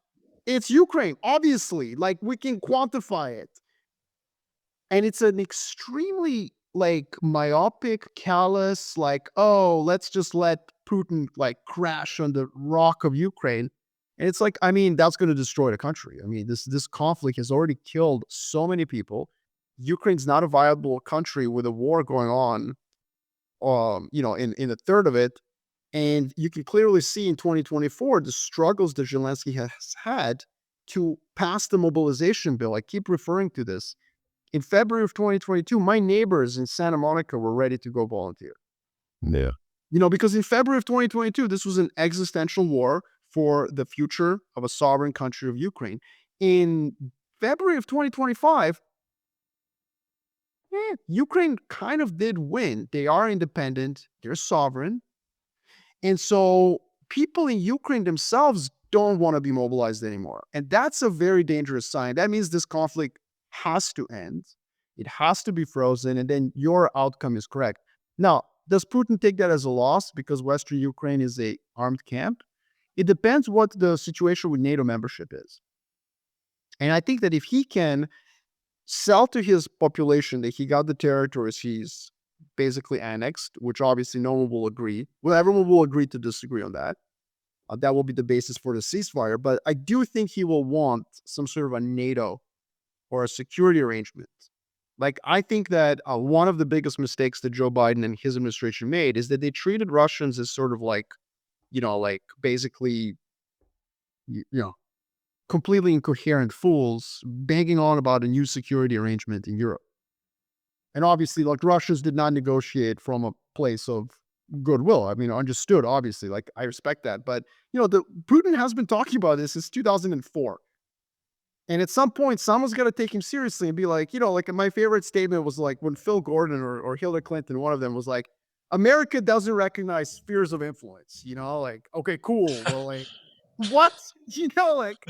It's Ukraine, obviously. Like, we can quantify it. And it's an extremely, like, myopic, callous, like, oh, let's just let Putin, like, crash on the rock of Ukraine. And it's like, I mean, that's going to destroy the country. I mean, this conflict has already killed so many people. Ukraine's not a viable country with a war going on, in a third of it. And you can clearly see in 2024 the struggles that Zelensky has had to pass the mobilization bill. I keep referring to this. In February of 2022, my neighbors in Santa Monica were ready to go volunteer. Yeah. Because in February of 2022, this was an existential war for the future of a sovereign country of Ukraine. In February of 2025, Ukraine kind of did win. They are independent. They're sovereign. And so people in Ukraine themselves don't want to be mobilized anymore. And that's a very dangerous sign. That means this conflict has to end. It has to be frozen. And then your outcome is correct. Now, does Putin take that as a loss because Western Ukraine is a armed camp? It depends what the situation with NATO membership is. And I think that if he can sell to his population that he got the territories he's basically annexed, which obviously no one will agree. Well, everyone will agree to disagree on that. That will be the basis for the ceasefire. But I do think he will want some sort of a NATO or a security arrangement. Like, I think that one of the biggest mistakes that Joe Biden and his administration made is that they treated Russians as sort of like, basically, completely incoherent fools banging on about a new security arrangement in Europe. And obviously, like, Russians did not negotiate from a place of goodwill. I mean, understood, obviously. Like, I respect that. But, Putin has been talking about this since 2004. And at some point, someone's got to take him seriously and be like, like, my favorite statement was like when Phil Gordon or Hillary Clinton, one of them was like, America doesn't recognize spheres of influence, like, okay, cool. Well, like, what? Like,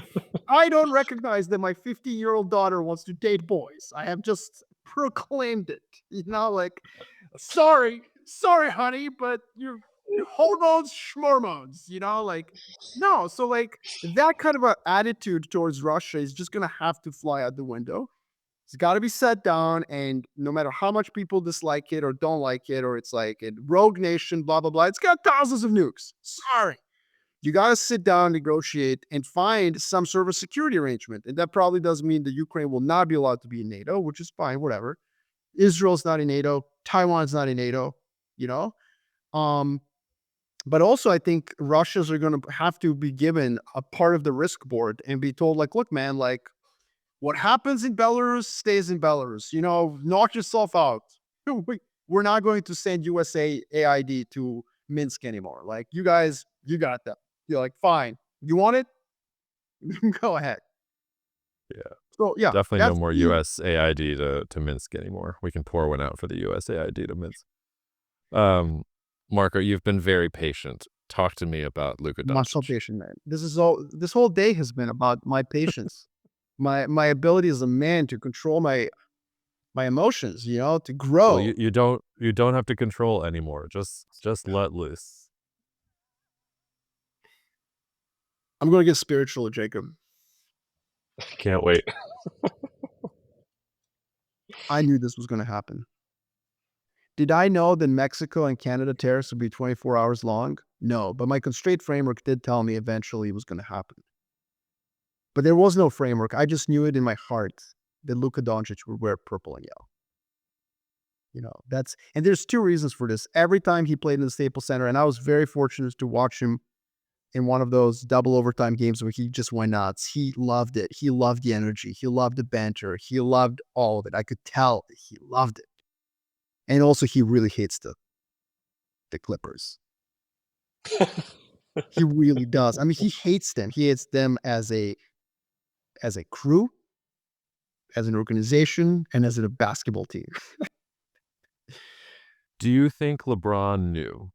I don't recognize that my 50-year-old daughter wants to date boys. I have just proclaimed it, like, sorry, honey, but you're hormones, schmormones, like, no. So, like, that kind of an attitude towards Russia is just going to have to fly out the window. It's got to be set down, and no matter how much people dislike it or don't like it, or it's like a rogue nation, blah, blah, blah, it's got thousands of nukes. Sorry. You got to sit down, negotiate, and find some sort of security arrangement. And that probably does mean that Ukraine will not be allowed to be in NATO, which is fine, whatever. Israel's not in NATO. Taiwan's not in NATO, But also, I think Russians are going to have to be given a part of the risk board and be told, like, look, man, like, what happens in Belarus stays in Belarus. Knock yourself out. We're not going to send USA AID to Minsk anymore. Like, you guys, you got that. You're like, fine, you want it? Go ahead. Yeah. So yeah, Definitely no that's more me. USAID to Minsk anymore. We can pour one out for the USAID to Minsk. Marko, you've been very patient. Talk to me about Luka I'm so Doncic. patient, man. This whole day has been about my patience, my ability as a man to control my emotions, to Well, grow. you don't have to control anymore. Just let loose. I'm going to get spiritual, Jacob. Can't wait. I knew this was going to happen. Did I know that Mexico and Canada tariffs would be 24 hours long? No, but my constraint framework did tell me eventually it was going to happen. But there was no framework. I just knew it in my heart that Luka Doncic would wear purple and yellow. And there's two reasons for this. Every time he played in the Staples Center, and I was very fortunate to watch him in one of those double overtime games where he just went nuts. He loved it. He loved the energy. He loved the banter. He loved all of it. I could tell he loved it. And also he really hates the Clippers. He really does. I mean, he hates them. He hates them as a crew, as an organization, and as a basketball team. Do you think LeBron knew?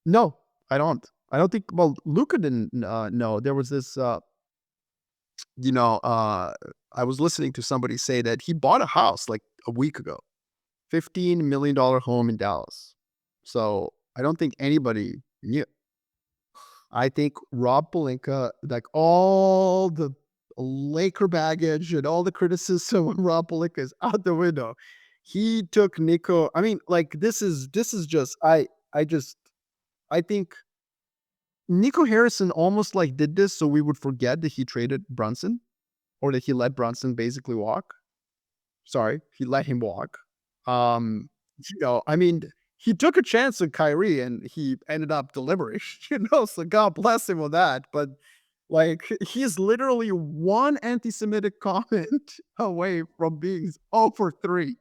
No, I don't. I don't think. Well, Luka didn't know. There was this. I was listening to somebody say that he bought a house like a week ago, $15 million home in Dallas. So I don't think anybody knew. I think Rob Pelinka, like all the Laker baggage and all the criticism of Rob Pelinka is out the window. He took Nico. I mean, like this is just I think Nico Harrison almost like did this so we would forget that he traded Brunson or that he let Brunson basically walk. Sorry, he let him walk. I mean, he took a chance on Kyrie and he ended up delivering, so God bless him on that. But like, he's literally one anti-Semitic comment away from being 0 for 3.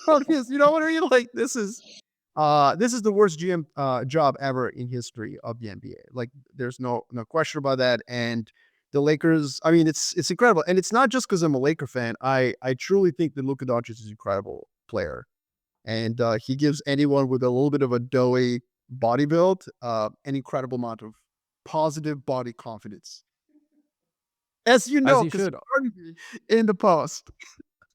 You know what I mean? Like, this is the worst GM job ever in history of the NBA. Like, there's no question about that. And the Lakers, I mean, it's incredible. And it's not just because I'm a Laker fan. I truly think that Luka Doncic is an incredible player. And he gives anyone with a little bit of a doughy body build an incredible amount of positive body confidence. As you know, because in the post.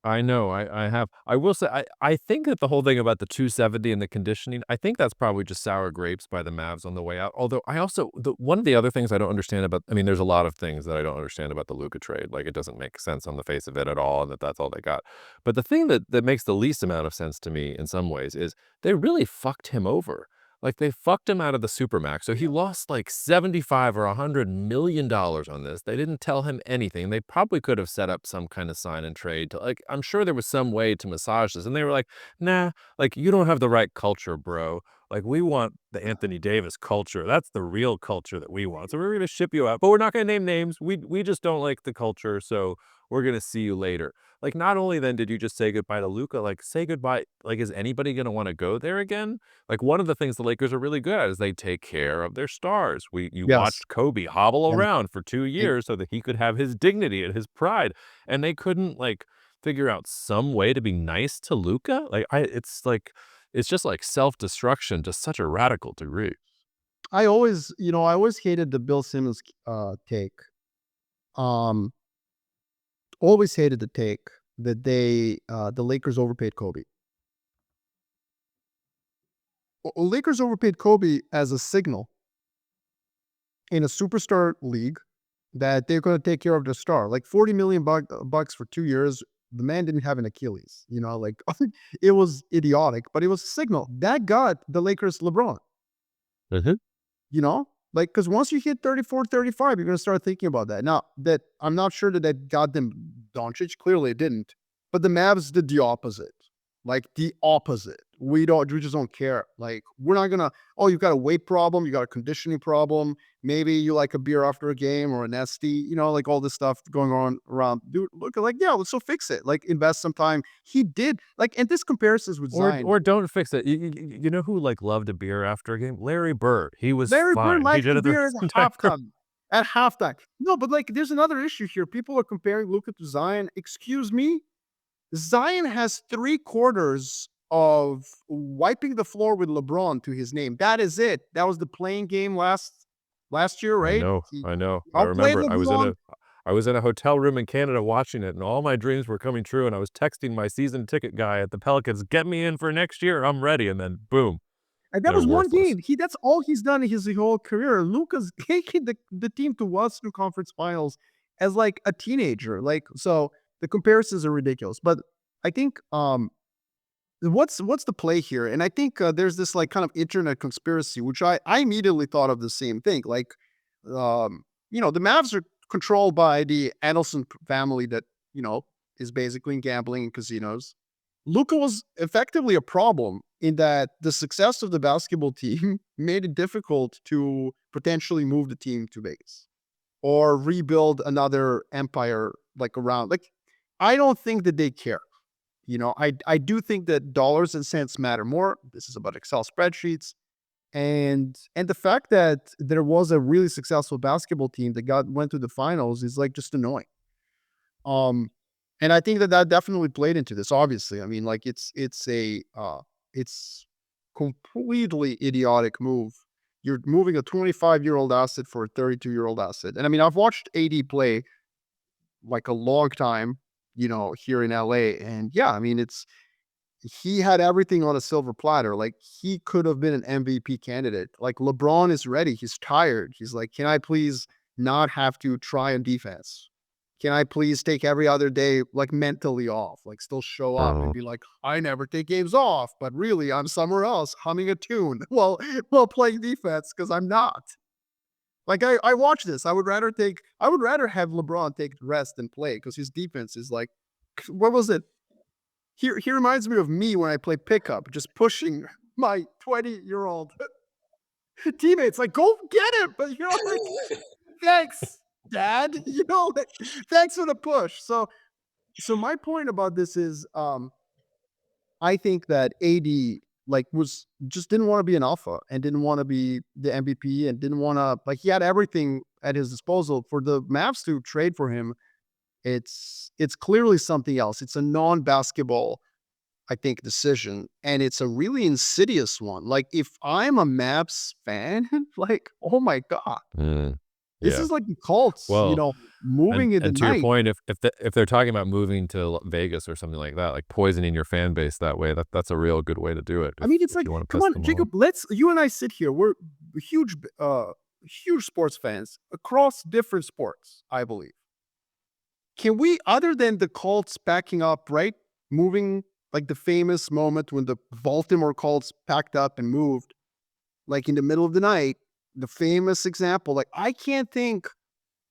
I know. I have. I will say. I think that the whole thing about the 270 and the conditioning. I think that's probably just sour grapes by the Mavs on the way out. Although I also one of the other things I don't understand about. I mean, there's a lot of things that I don't understand about the Luka trade. Like, it doesn't make sense on the face of it at all, and that's all they got. But the thing that makes the least amount of sense to me in some ways is they really fucked him over. Like, they fucked him out of the Supermax. So he lost like 75 or $100 million on this. They didn't tell him anything. They probably could have set up some kind of sign and trade to, like, I'm sure there was some way to massage this. And they were like, nah, like, you don't have the right culture, bro. Like, we want the Anthony Davis culture. That's the real culture that we want. So we're going to ship you out, but we're not going to name names. We just don't like the culture. So we're going to see you later. Like, not only then did you just say goodbye to Luka, like, say goodbye. Like, is anybody going to want to go there again? Like, one of the things the Lakers are really good at is they take care of their stars. You Yes. watched Kobe hobble Yeah. around for 2 years so that he could have his dignity and his pride, and they couldn't like figure out some way to be nice to Luka. It's just like self-destruction to such a radical degree. I always hated the Bill Simmons take. Always hated the take that the Lakers overpaid Kobe. Lakers overpaid Kobe as a signal in a superstar league that they're going to take care of the star. Like $40 million bucks for 2 years. The man didn't have an Achilles, like it was idiotic, but it was a signal that got the Lakers LeBron. Like, because once you hit 34, 35, you're going to start thinking about that. Now, that I'm not sure that got them Doncic. Clearly it didn't. But the Mavs did the opposite. Like the opposite. We just don't care. Like we're not gonna, oh, you've got a weight problem, you got a conditioning problem, maybe you like a beer after a game or an SD, like all this stuff going on around. Dude, look, like, yeah, let's so fix it. Like invest some time. He did, like, and this comparisons with Zion. Or don't fix it. You know who like loved a beer after a game? Larry Bird. He was Larry Bird fine. He likes did the it the beer at entire. halftime. At halftime. No, but like there's another issue here. People are comparing Luka to Zion. Excuse me. Zion has 3/4 of wiping the floor with LeBron to his name. That is it. That was the playing game last year, I right? know. I know. I Outplayed remember it. LeBron. I was in a hotel room in Canada watching it, and all my dreams were coming true. And I was texting my season ticket guy at the Pelicans, "Get me in for next year. I'm ready." And then boom, And that they're was one worthless. game. That's all he's done in his whole career. Luka's taking the team to Western Conference Finals as like a teenager. Like, so the comparisons are ridiculous. But I think what's the play here? And I think there's this like kind of internet conspiracy, which I immediately thought of the same thing. Like, the Mavs are controlled by the Adelson family that is basically in gambling and casinos. Luka was effectively a problem in that the success of the basketball team made it difficult to potentially move the team to Vegas or rebuild another empire like around. Like, I don't think that they care. I do think that dollars and cents matter more. This is about Excel spreadsheets. And the fact that there was a really successful basketball team that went to the finals is like just annoying. And I think that definitely played into this. Obviously, I mean, like it's completely idiotic move. You're moving a 25-year-old asset for a 32-year-old asset. And I mean, I've watched AD play like a long time, here in LA. And yeah, I mean, he had everything on a silver platter. Like he could have been an MVP candidate. Like LeBron is ready. He's tired. He's like, can I please not have to try on defense? Can I please take every other day, like mentally off, like still show up and be like, I never take games off, but really I'm somewhere else humming a tune while playing defense because I'm not. Like I watch this. I would rather have LeBron take rest than play because his defense is like, what was it? He reminds me of me when I play pickup, just pushing my 20-year-old teammates, like, go get him. But like, thanks, Dad. Thanks for the push. So my point about this is, I think that AD like didn't want to be an alpha and didn't want to be the MVP and didn't want to, like, he had everything at his disposal. For the Mavs to trade for him, it's clearly something else. It's a non-basketball, I think, decision, and it's a really insidious one. Like, if I'm a Mavs fan, like, oh my God. This is like the Colts, Well, moving in the and to your night. point, if they're talking about moving to Vegas or something like that, like poisoning your fan base that way, that's a real good way to do it. I mean, it's if like, you want to come piss on, them Jacob, off. you and I sit here. We're huge, huge sports fans across different sports, I believe. Can we, other than the Colts backing up, right? Moving, like the famous moment when the Baltimore Colts packed up and moved, like in the middle of the night, the famous example, like I can't think,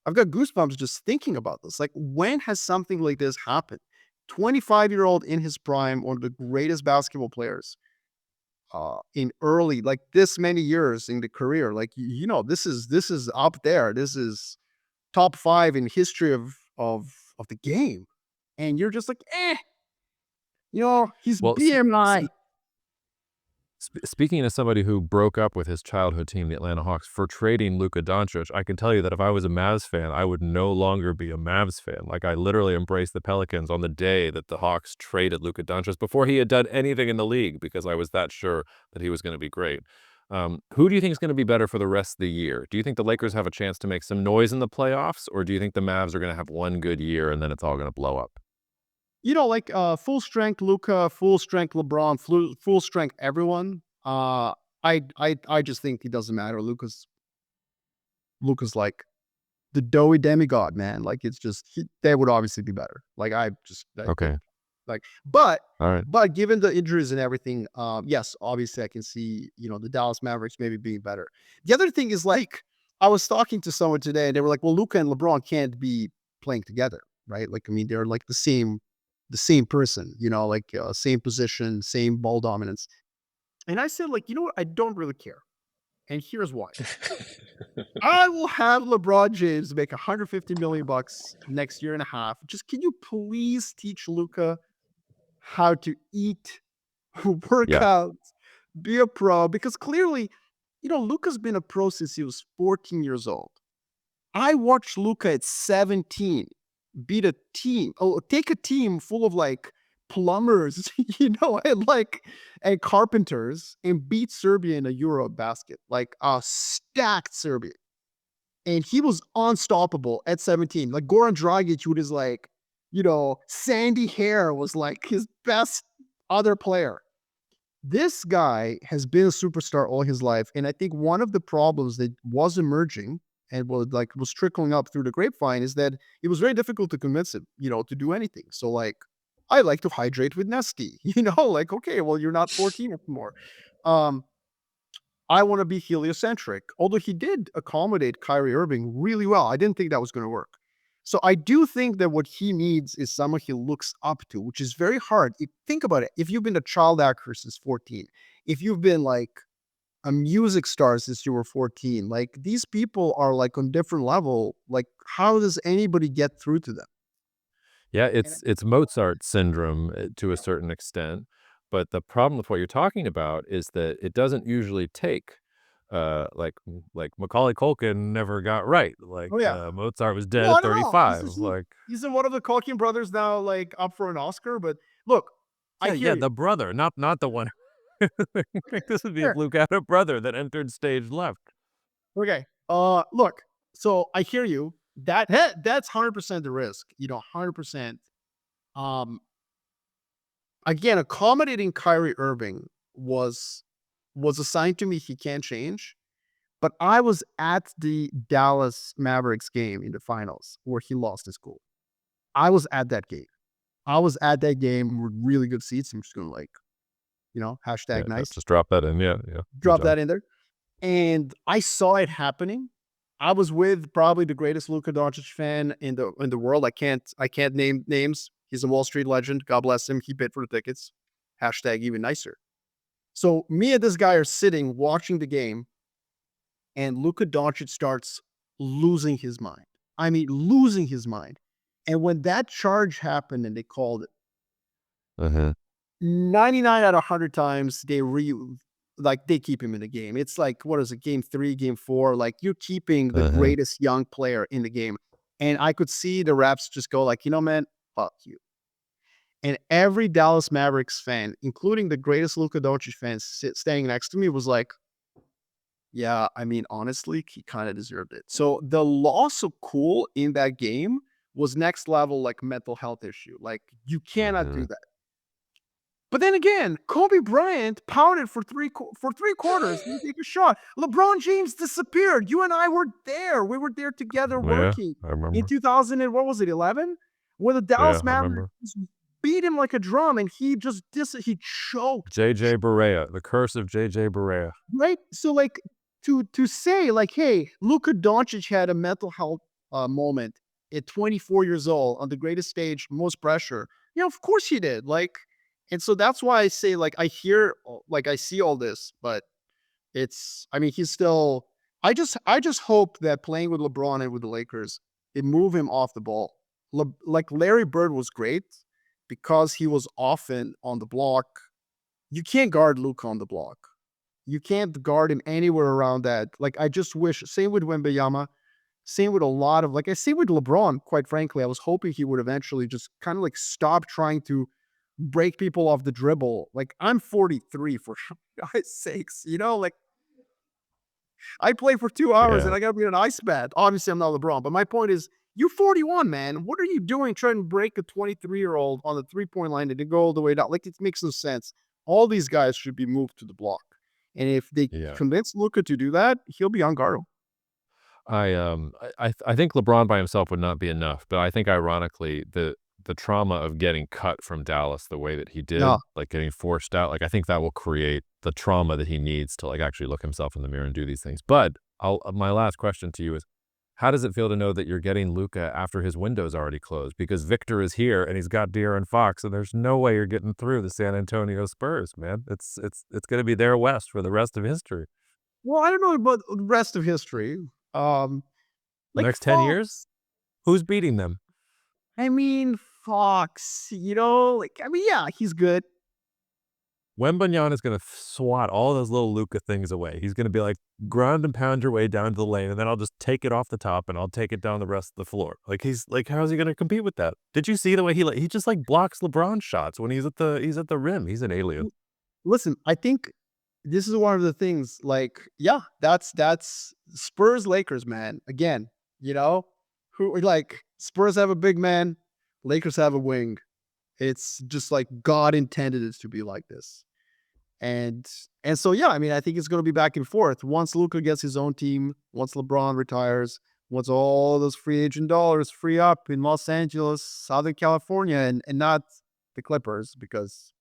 I've got goosebumps just thinking about this. Like, when has something like this happened? 25-year-old in his prime, one of the greatest basketball players in early, like this many years in the career. Like, this is up there. This is top 5 in history of the game. And you're just like, he's Well, BMI. Speaking as somebody who broke up with his childhood team, the Atlanta Hawks, for trading Luka Doncic, I can tell you that if I was a Mavs fan, I would no longer be a Mavs fan. Like, I literally embraced the Pelicans on the day that the Hawks traded Luka Doncic before he had done anything in the league, because I was that sure that he was going to be great. Who do you think is going to be better for the rest of the year? Do you think the Lakers have a chance to make some noise in the playoffs, or do you think the Mavs are going to have one good year and then it's all going to blow up? Like full strength Luka, full strength LeBron, full strength everyone. I just think it doesn't matter. Luka's like the doughy demigod, man. Like, it's just they would obviously be better. Like, Okay. like, but All right. but given the injuries and everything, yes, obviously I can see the Dallas Mavericks maybe being better. The other thing is, like, I was talking to someone today and they were like, well, Luka and LeBron can't be playing together, right? Like, I mean, they're like the the same person, like same position, same ball dominance. And I said, like, you know what? I don't really care. And here's why. I will have LeBron James make $150 million next year and a half. Just can you please teach Luka how to eat, work Yeah. out, be a pro? Because clearly, Luka's been a pro since he was 14 years old. I watched Luka at 17 beat a team. Oh, take a team full of like plumbers, and carpenters, and beat Serbia in a Euro basket, like a stacked Serbia. And he was unstoppable at 17. Like Goran Dragic, with his like, sandy hair, was like his best other player. This guy has been a superstar all his life. And I think one of the problems that was emerging and was trickling up through the grapevine is that it was very difficult to convince him, to do anything. So like, I like to hydrate with Nestea, like, okay, well, you're not 14 anymore. I want to be heliocentric, although he did accommodate Kyrie Irving really well. I didn't think that was going to work. So I do think that what he needs is someone he looks up to, which is very hard. Think about it. If you've been a child actor since 14, if you've been like a music star since you were 14, like these people are like on different level. Like, how does anybody get through to them? Yeah, it's Mozart syndrome to a certain extent. But the problem with what you're talking about is that it doesn't usually take, like Macaulay Culkin never got right. Like, Oh yeah. Mozart was dead No, at I don't know. 35. Like, He's in one of the Culkin brothers now, like up for an Oscar. But look, I hear yeah, you. the brother, not the one. This would be if Sure. Luke had a brother that entered stage left. Okay. Look. So I hear you. That's 100% the risk. 100%. Again, accommodating Kyrie Irving was assigned to me. He can't change. But I was at the Dallas Mavericks game in the finals where he lost his cool. I was at that game. With really good seats. I'm just going to hashtag Yeah, nice. just drop that in. Yeah, yeah. Drop that in there. And I saw it happening. I was with probably the greatest Luka Doncic fan in the world. I can't name names. He's a Wall Street legend. God bless him. He paid for the tickets. Hashtag even nicer. So me and this guy are sitting watching the game, and Luka Doncic starts losing his mind. I mean, losing his mind. And when that charge happened and they called it, 99 out of 100 times they keep him in the game. It's like, what is it, game 3, game 4? Like, you're keeping the greatest young player in the game. And I could see the refs just go like, man, fuck you. And every Dallas Mavericks fan, including the greatest Luka Doncic fans standing next to me, was like, yeah, I mean, honestly, he kind of deserved it. So the loss of cool in that game was next level, like mental health issue. Like, you cannot do that. But then again, Kobe Bryant pounded for three quarters. Didn't take a shot. LeBron James disappeared. You and I were there. We were there together working. I remember. In 2000 and what was it, 11? Where the Dallas Mavericks beat him like a drum, and he just he choked. JJ Barea, the curse of JJ Barea. Right? So like to say like, hey, Luka Doncic had a mental health moment at 24 years old on the greatest stage, most pressure. Of course he did. Like. And so that's why I say, like, I see all this, but he's still, I just hope that playing with LeBron and with the Lakers, it move him off the ball. Like Larry Bird was great because he was often on the block. You can't guard Luka on the block. You can't guard him anywhere around that. Like, I just wish, same with Wembanyama, same with a lot of, like, I see with LeBron, quite frankly, I was hoping he would eventually just kind of like stop trying to break people off the dribble. Like, I'm 43, for God's sakes, like I play for 2 hours and I gotta be in an ice bath. Obviously, I'm not LeBron, but my point is, you're 41, man. What are you doing trying to break a 23-year-old on the 3-point line and to go all the way down? Like, it makes no sense. All these guys should be moved to the block. And if they convince Luka to do that, he'll be unguardable. I think LeBron by himself would not be enough, but I think ironically the trauma of getting cut from Dallas the way that he did, like getting forced out, like I think that will create the trauma that he needs to like actually look himself in the mirror and do these things. But my last question to you is, how does it feel to know that you're getting Luka after his window's already closed? Because Victor is here and he's got De'Aaron Fox, and there's no way you're getting through the San Antonio Spurs, man. It's going to be their West for the rest of history. Well, I don't know about the rest of history. Like Next 10 years? Who's beating them? I mean, Fox, yeah, he's good. Wembanyama is going to swat all those little Luka things away. He's going to be like, ground and pound your way down to the lane, and then I'll just take it off the top, and I'll take it down the rest of the floor. Like, he's like, how's he going to compete with that? Did you see the way he just like blocks LeBron shots when he's at the rim? He's an alien. Listen, I think this is one of the things. Like, yeah, that's Spurs Lakers, man. Again, who like Spurs have a big man, Lakers have a wing. It's just like God intended it to be like this. And so, yeah, I mean, I think it's going to be back and forth. Once Luka gets his own team, once LeBron retires, once all those free agent dollars free up in Los Angeles, Southern California, and not the Clippers because,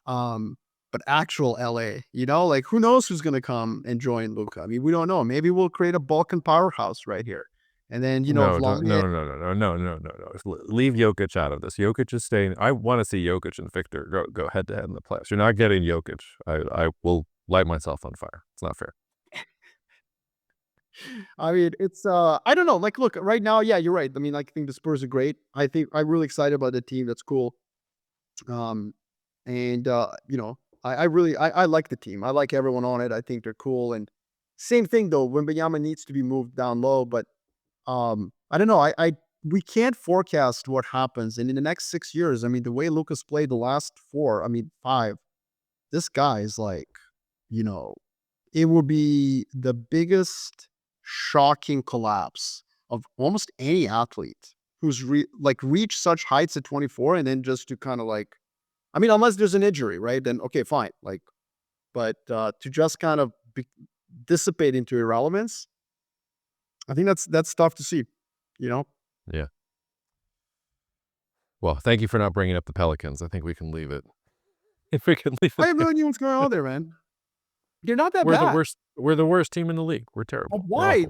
but actual LA, like who knows who's going to come and join Luka? I mean, we don't know. Maybe we'll create a Balkan powerhouse right here. And then, no. Leave Jokic out of this. Jokic is staying. I want to see Jokic and Victor go head to head in the playoffs. You're not getting Jokic. I will light myself on fire. It's not fair. I mean, it's I don't know. Like, look, right now, yeah, you're right. I mean, I think the Spurs are great. I think I'm really excited about the team. That's cool. And I really like the team. I like everyone on it. I think they're cool. And same thing though, Wembanyama needs to be moved down low, but I don't know. We can't forecast what happens. And in the next 6 years, I mean, the way Luka's played the last 5, this guy is like, it will be the biggest shocking collapse of almost any athlete who's reached such heights at 24 and then just to kind of like, I mean, unless there's an injury, right? Then okay, fine. Like, but to just kind of dissipate into irrelevance, I think that's tough to see, Yeah. Well, thank you for not bringing up the Pelicans. I think we can leave it. If we can leave it. I have no idea what's going on there, man. You're not that bad. We're the worst team in the league. We're terrible. Why?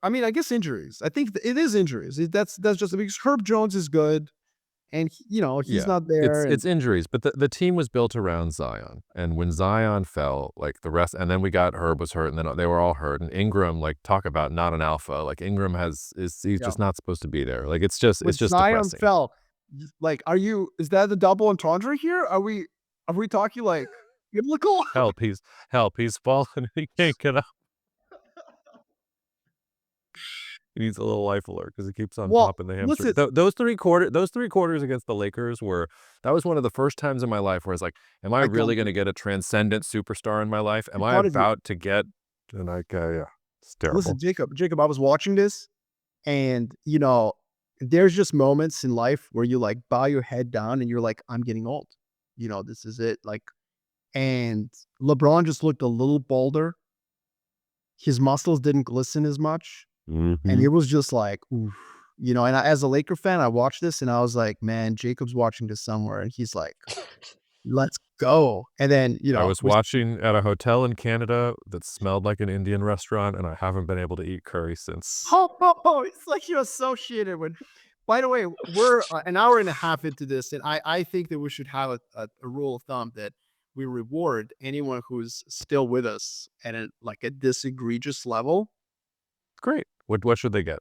I mean, I guess injuries. I think it is injuries. That's just because Herb Jones is good. And, he's not there. It's injuries, but the team was built around Zion. And when Zion fell, like the rest, and then we got Herb was hurt, and then they were all hurt. And Ingram, like, talk about not an alpha. Like, Ingram he's just not supposed to be there. Like, it's just Zion depressing. Fell, like, is that the double entendre here? Are we talking like biblical? Help, he's fallen and he can't get up. He needs a little life alert because he keeps on popping the hamstring. Those three quarters against the Lakers that was one of the first times in my life where I was like, am I really going to get a transcendent superstar in my life? Am I about to get, and yeah, it's terrible. Listen, Jacob, I was watching this and, there's just moments in life where you like bow your head down and you're like, I'm getting old. This is it. Like, and LeBron just looked a little bolder. His muscles didn't glisten as much. Mm-hmm. And it was just like, oof, and as a Laker fan, I watched this and I was like, man, Jacob's watching this somewhere. And he's like, let's go. And then, I was watching at a hotel in Canada that smelled like an Indian restaurant, and I haven't been able to eat curry since. Oh, it's like you're associated with. By the way, we're an hour and a half into this, and I think that we should have a rule of thumb that we reward anyone who's still with us at this egregious level. Great. What should they get?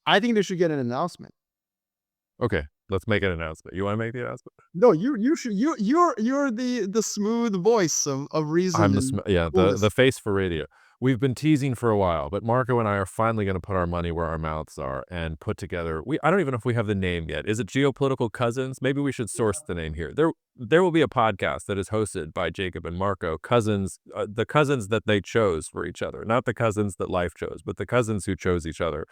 I think they should get an announcement. Okay, let's make an announcement. You want to make the announcement? No, you should. You're the smooth voice of reason. I'm the face for radio. We've been teasing for a while, but Marko and I are finally going to put our money where our mouths are and put together. I don't even know if we have the name yet. Is it Geopolitical Cousins? Maybe we should source the name here. There will be a podcast that is hosted by Jacob and Marko, cousins, the cousins that they chose for each other, not the cousins that life chose, but the cousins who chose each other.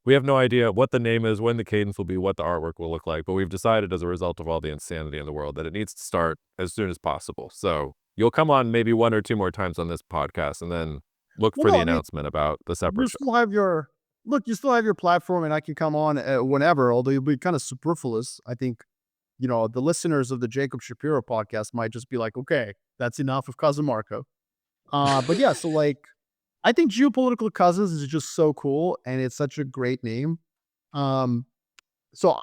We have no idea what the name is, when the cadence will be, what the artwork will look like, but we've decided as a result of all the insanity in the world that it needs to start as soon as possible. So you'll come on maybe 1 or 2 more times on this podcast and then look for the announcement about the separate show. You still have your platform and I can come on whenever, although you'll be kind of superfluous. I think, the listeners of the Jacob Shapiro podcast might just be like, okay, that's enough of Cousin Marko. But yeah, so like, I think Geopolitical Cousins is just so cool, and it's such a great name. So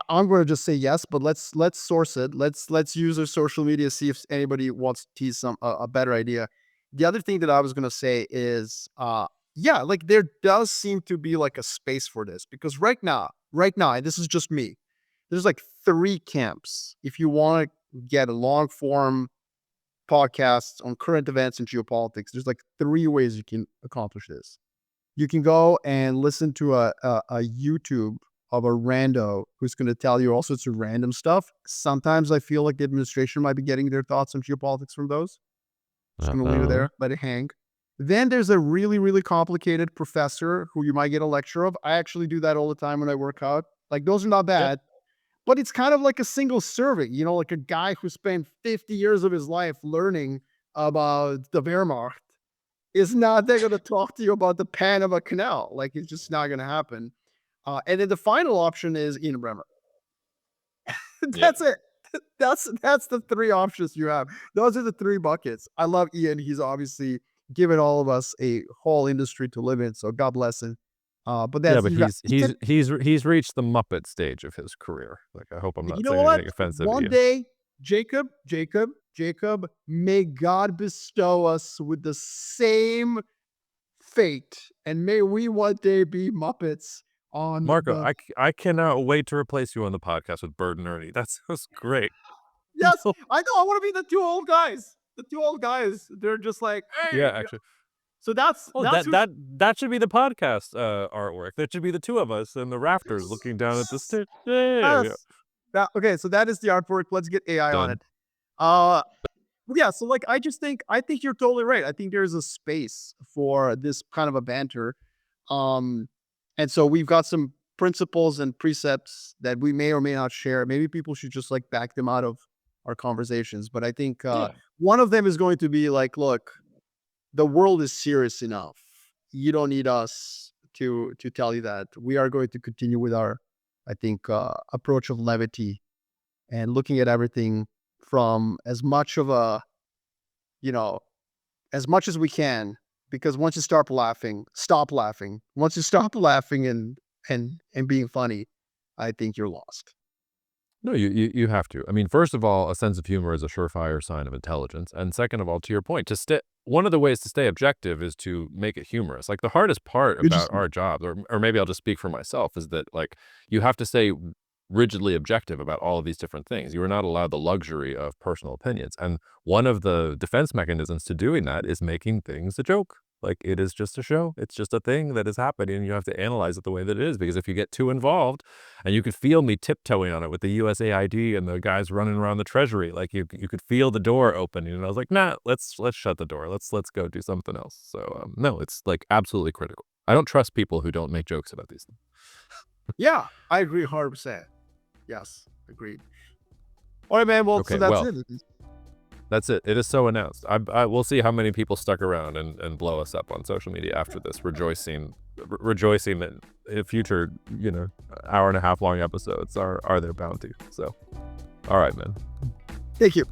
I'm going to just say yes, but let's source it. Let's use our social media, see if anybody wants to tease a better idea. The other thing that I was going to say is, yeah, like there does seem to be like a space for this, because right now, and this is just me, there's like 3 camps. If you want to get a long form podcast on current events and geopolitics, there's like 3 ways you can accomplish this. You can go and listen to a YouTube of a rando who's going to tell you all sorts of random stuff. Sometimes I feel like the administration might be getting their thoughts on geopolitics from those. Just going to leave it there, let it hang. Then there's a really, really complicated professor who you might get a lecture of. I actually do that all the time when I work out. Like, those are not bad, but it's kind of like a single serving, you know, like a guy who spent 50 years of his life learning about the Wehrmacht is not they're going to talk to you about the Panama Canal. Like, it's just not going to happen. And then the final option is Ian Bremmer. That's it. That's the 3 options you have. Those are the 3 buckets. I love Ian. He's obviously given all of us a whole industry to live in. So God bless him. But that's, he's reached the Muppet stage of his career. Like, I hope I'm not saying anything offensive. One day, Jacob, may God bestow us with the same fate, and may we one day be Muppets. On Marko, I cannot wait to replace you on the podcast with Bert and Ernie. That sounds great. Yes, I know. I want to be the 2 old guys. The 2 old guys. They're just like, hey. Yeah, actually. So that's that should be the podcast artwork. That should be the 2 of us in the rafters looking down at the stairs. Okay, so that is the artwork. Let's get AI on it. Yeah, so like I think you're totally right. I think there's a space for this kind of a banter. And so we've got some principles and precepts that we may or may not share. Maybe people should just like back them out of our conversations. But I think one of them is going to be like, look, the world is serious enough. You don't need us to tell you that. We are going to continue with our, I think, approach of levity and looking at everything from as much of a, as much as we can. Because once you stop laughing. Once you stop laughing and being funny, I think you're lost. No, you have to. I mean, first of all, a sense of humor is a surefire sign of intelligence. And second of all, to your point, one of the ways to stay objective is to make it humorous. Like, the hardest part about our jobs, or maybe I'll just speak for myself, is that like you have to stay rigidly objective about all of these different things. You are not allowed the luxury of personal opinions. And one of the defense mechanisms to doing that is making things a joke. Like, it is just a show. It's just a thing that is happening, and you have to analyze it the way that it is. Because if you get too involved, and you could feel me tiptoeing on it with the USAID and the guys running around the Treasury, like you could feel the door opening, and I was like, nah, let's shut the door. Let's go do something else. So no, it's like absolutely critical. I don't trust people who don't make jokes about these things. Yeah, I agree 100%. Yes, agreed. All right, man. Well, okay, so that's it. That's it. It is so announced. I we'll see how many people stuck around and blow us up on social media after this, rejoicing that in future, hour and a half long episodes are their bounty. So, all right, man. Thank you.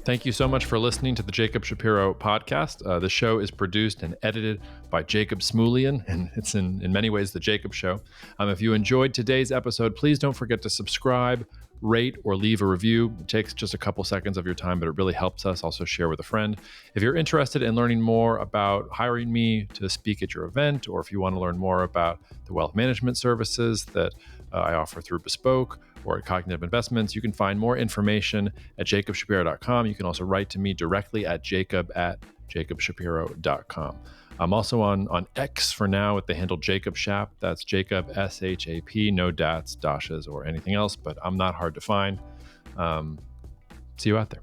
Thank you so much for listening to the Jacob Shapiro podcast. The show is produced and edited by Jacob Smulian, and it's in many ways the Jacob Show. If you enjoyed today's episode, please don't forget to subscribe, rate, or leave a review. It takes just a couple seconds of your time, but it really helps us. Also share with a friend. If you're interested in learning more about hiring me to speak at your event, or if you want to learn more about the wealth management services that I offer through Bespoke or at Cognitive Investments, you can find more information at jacobshapiro.com. You can also write to me directly at jacob@jacobshapiro.com. I'm also on X for now with the handle Jacob Shap. That's Jacob SHAP, no dats, dashes, or anything else, but I'm not hard to find. See you out there.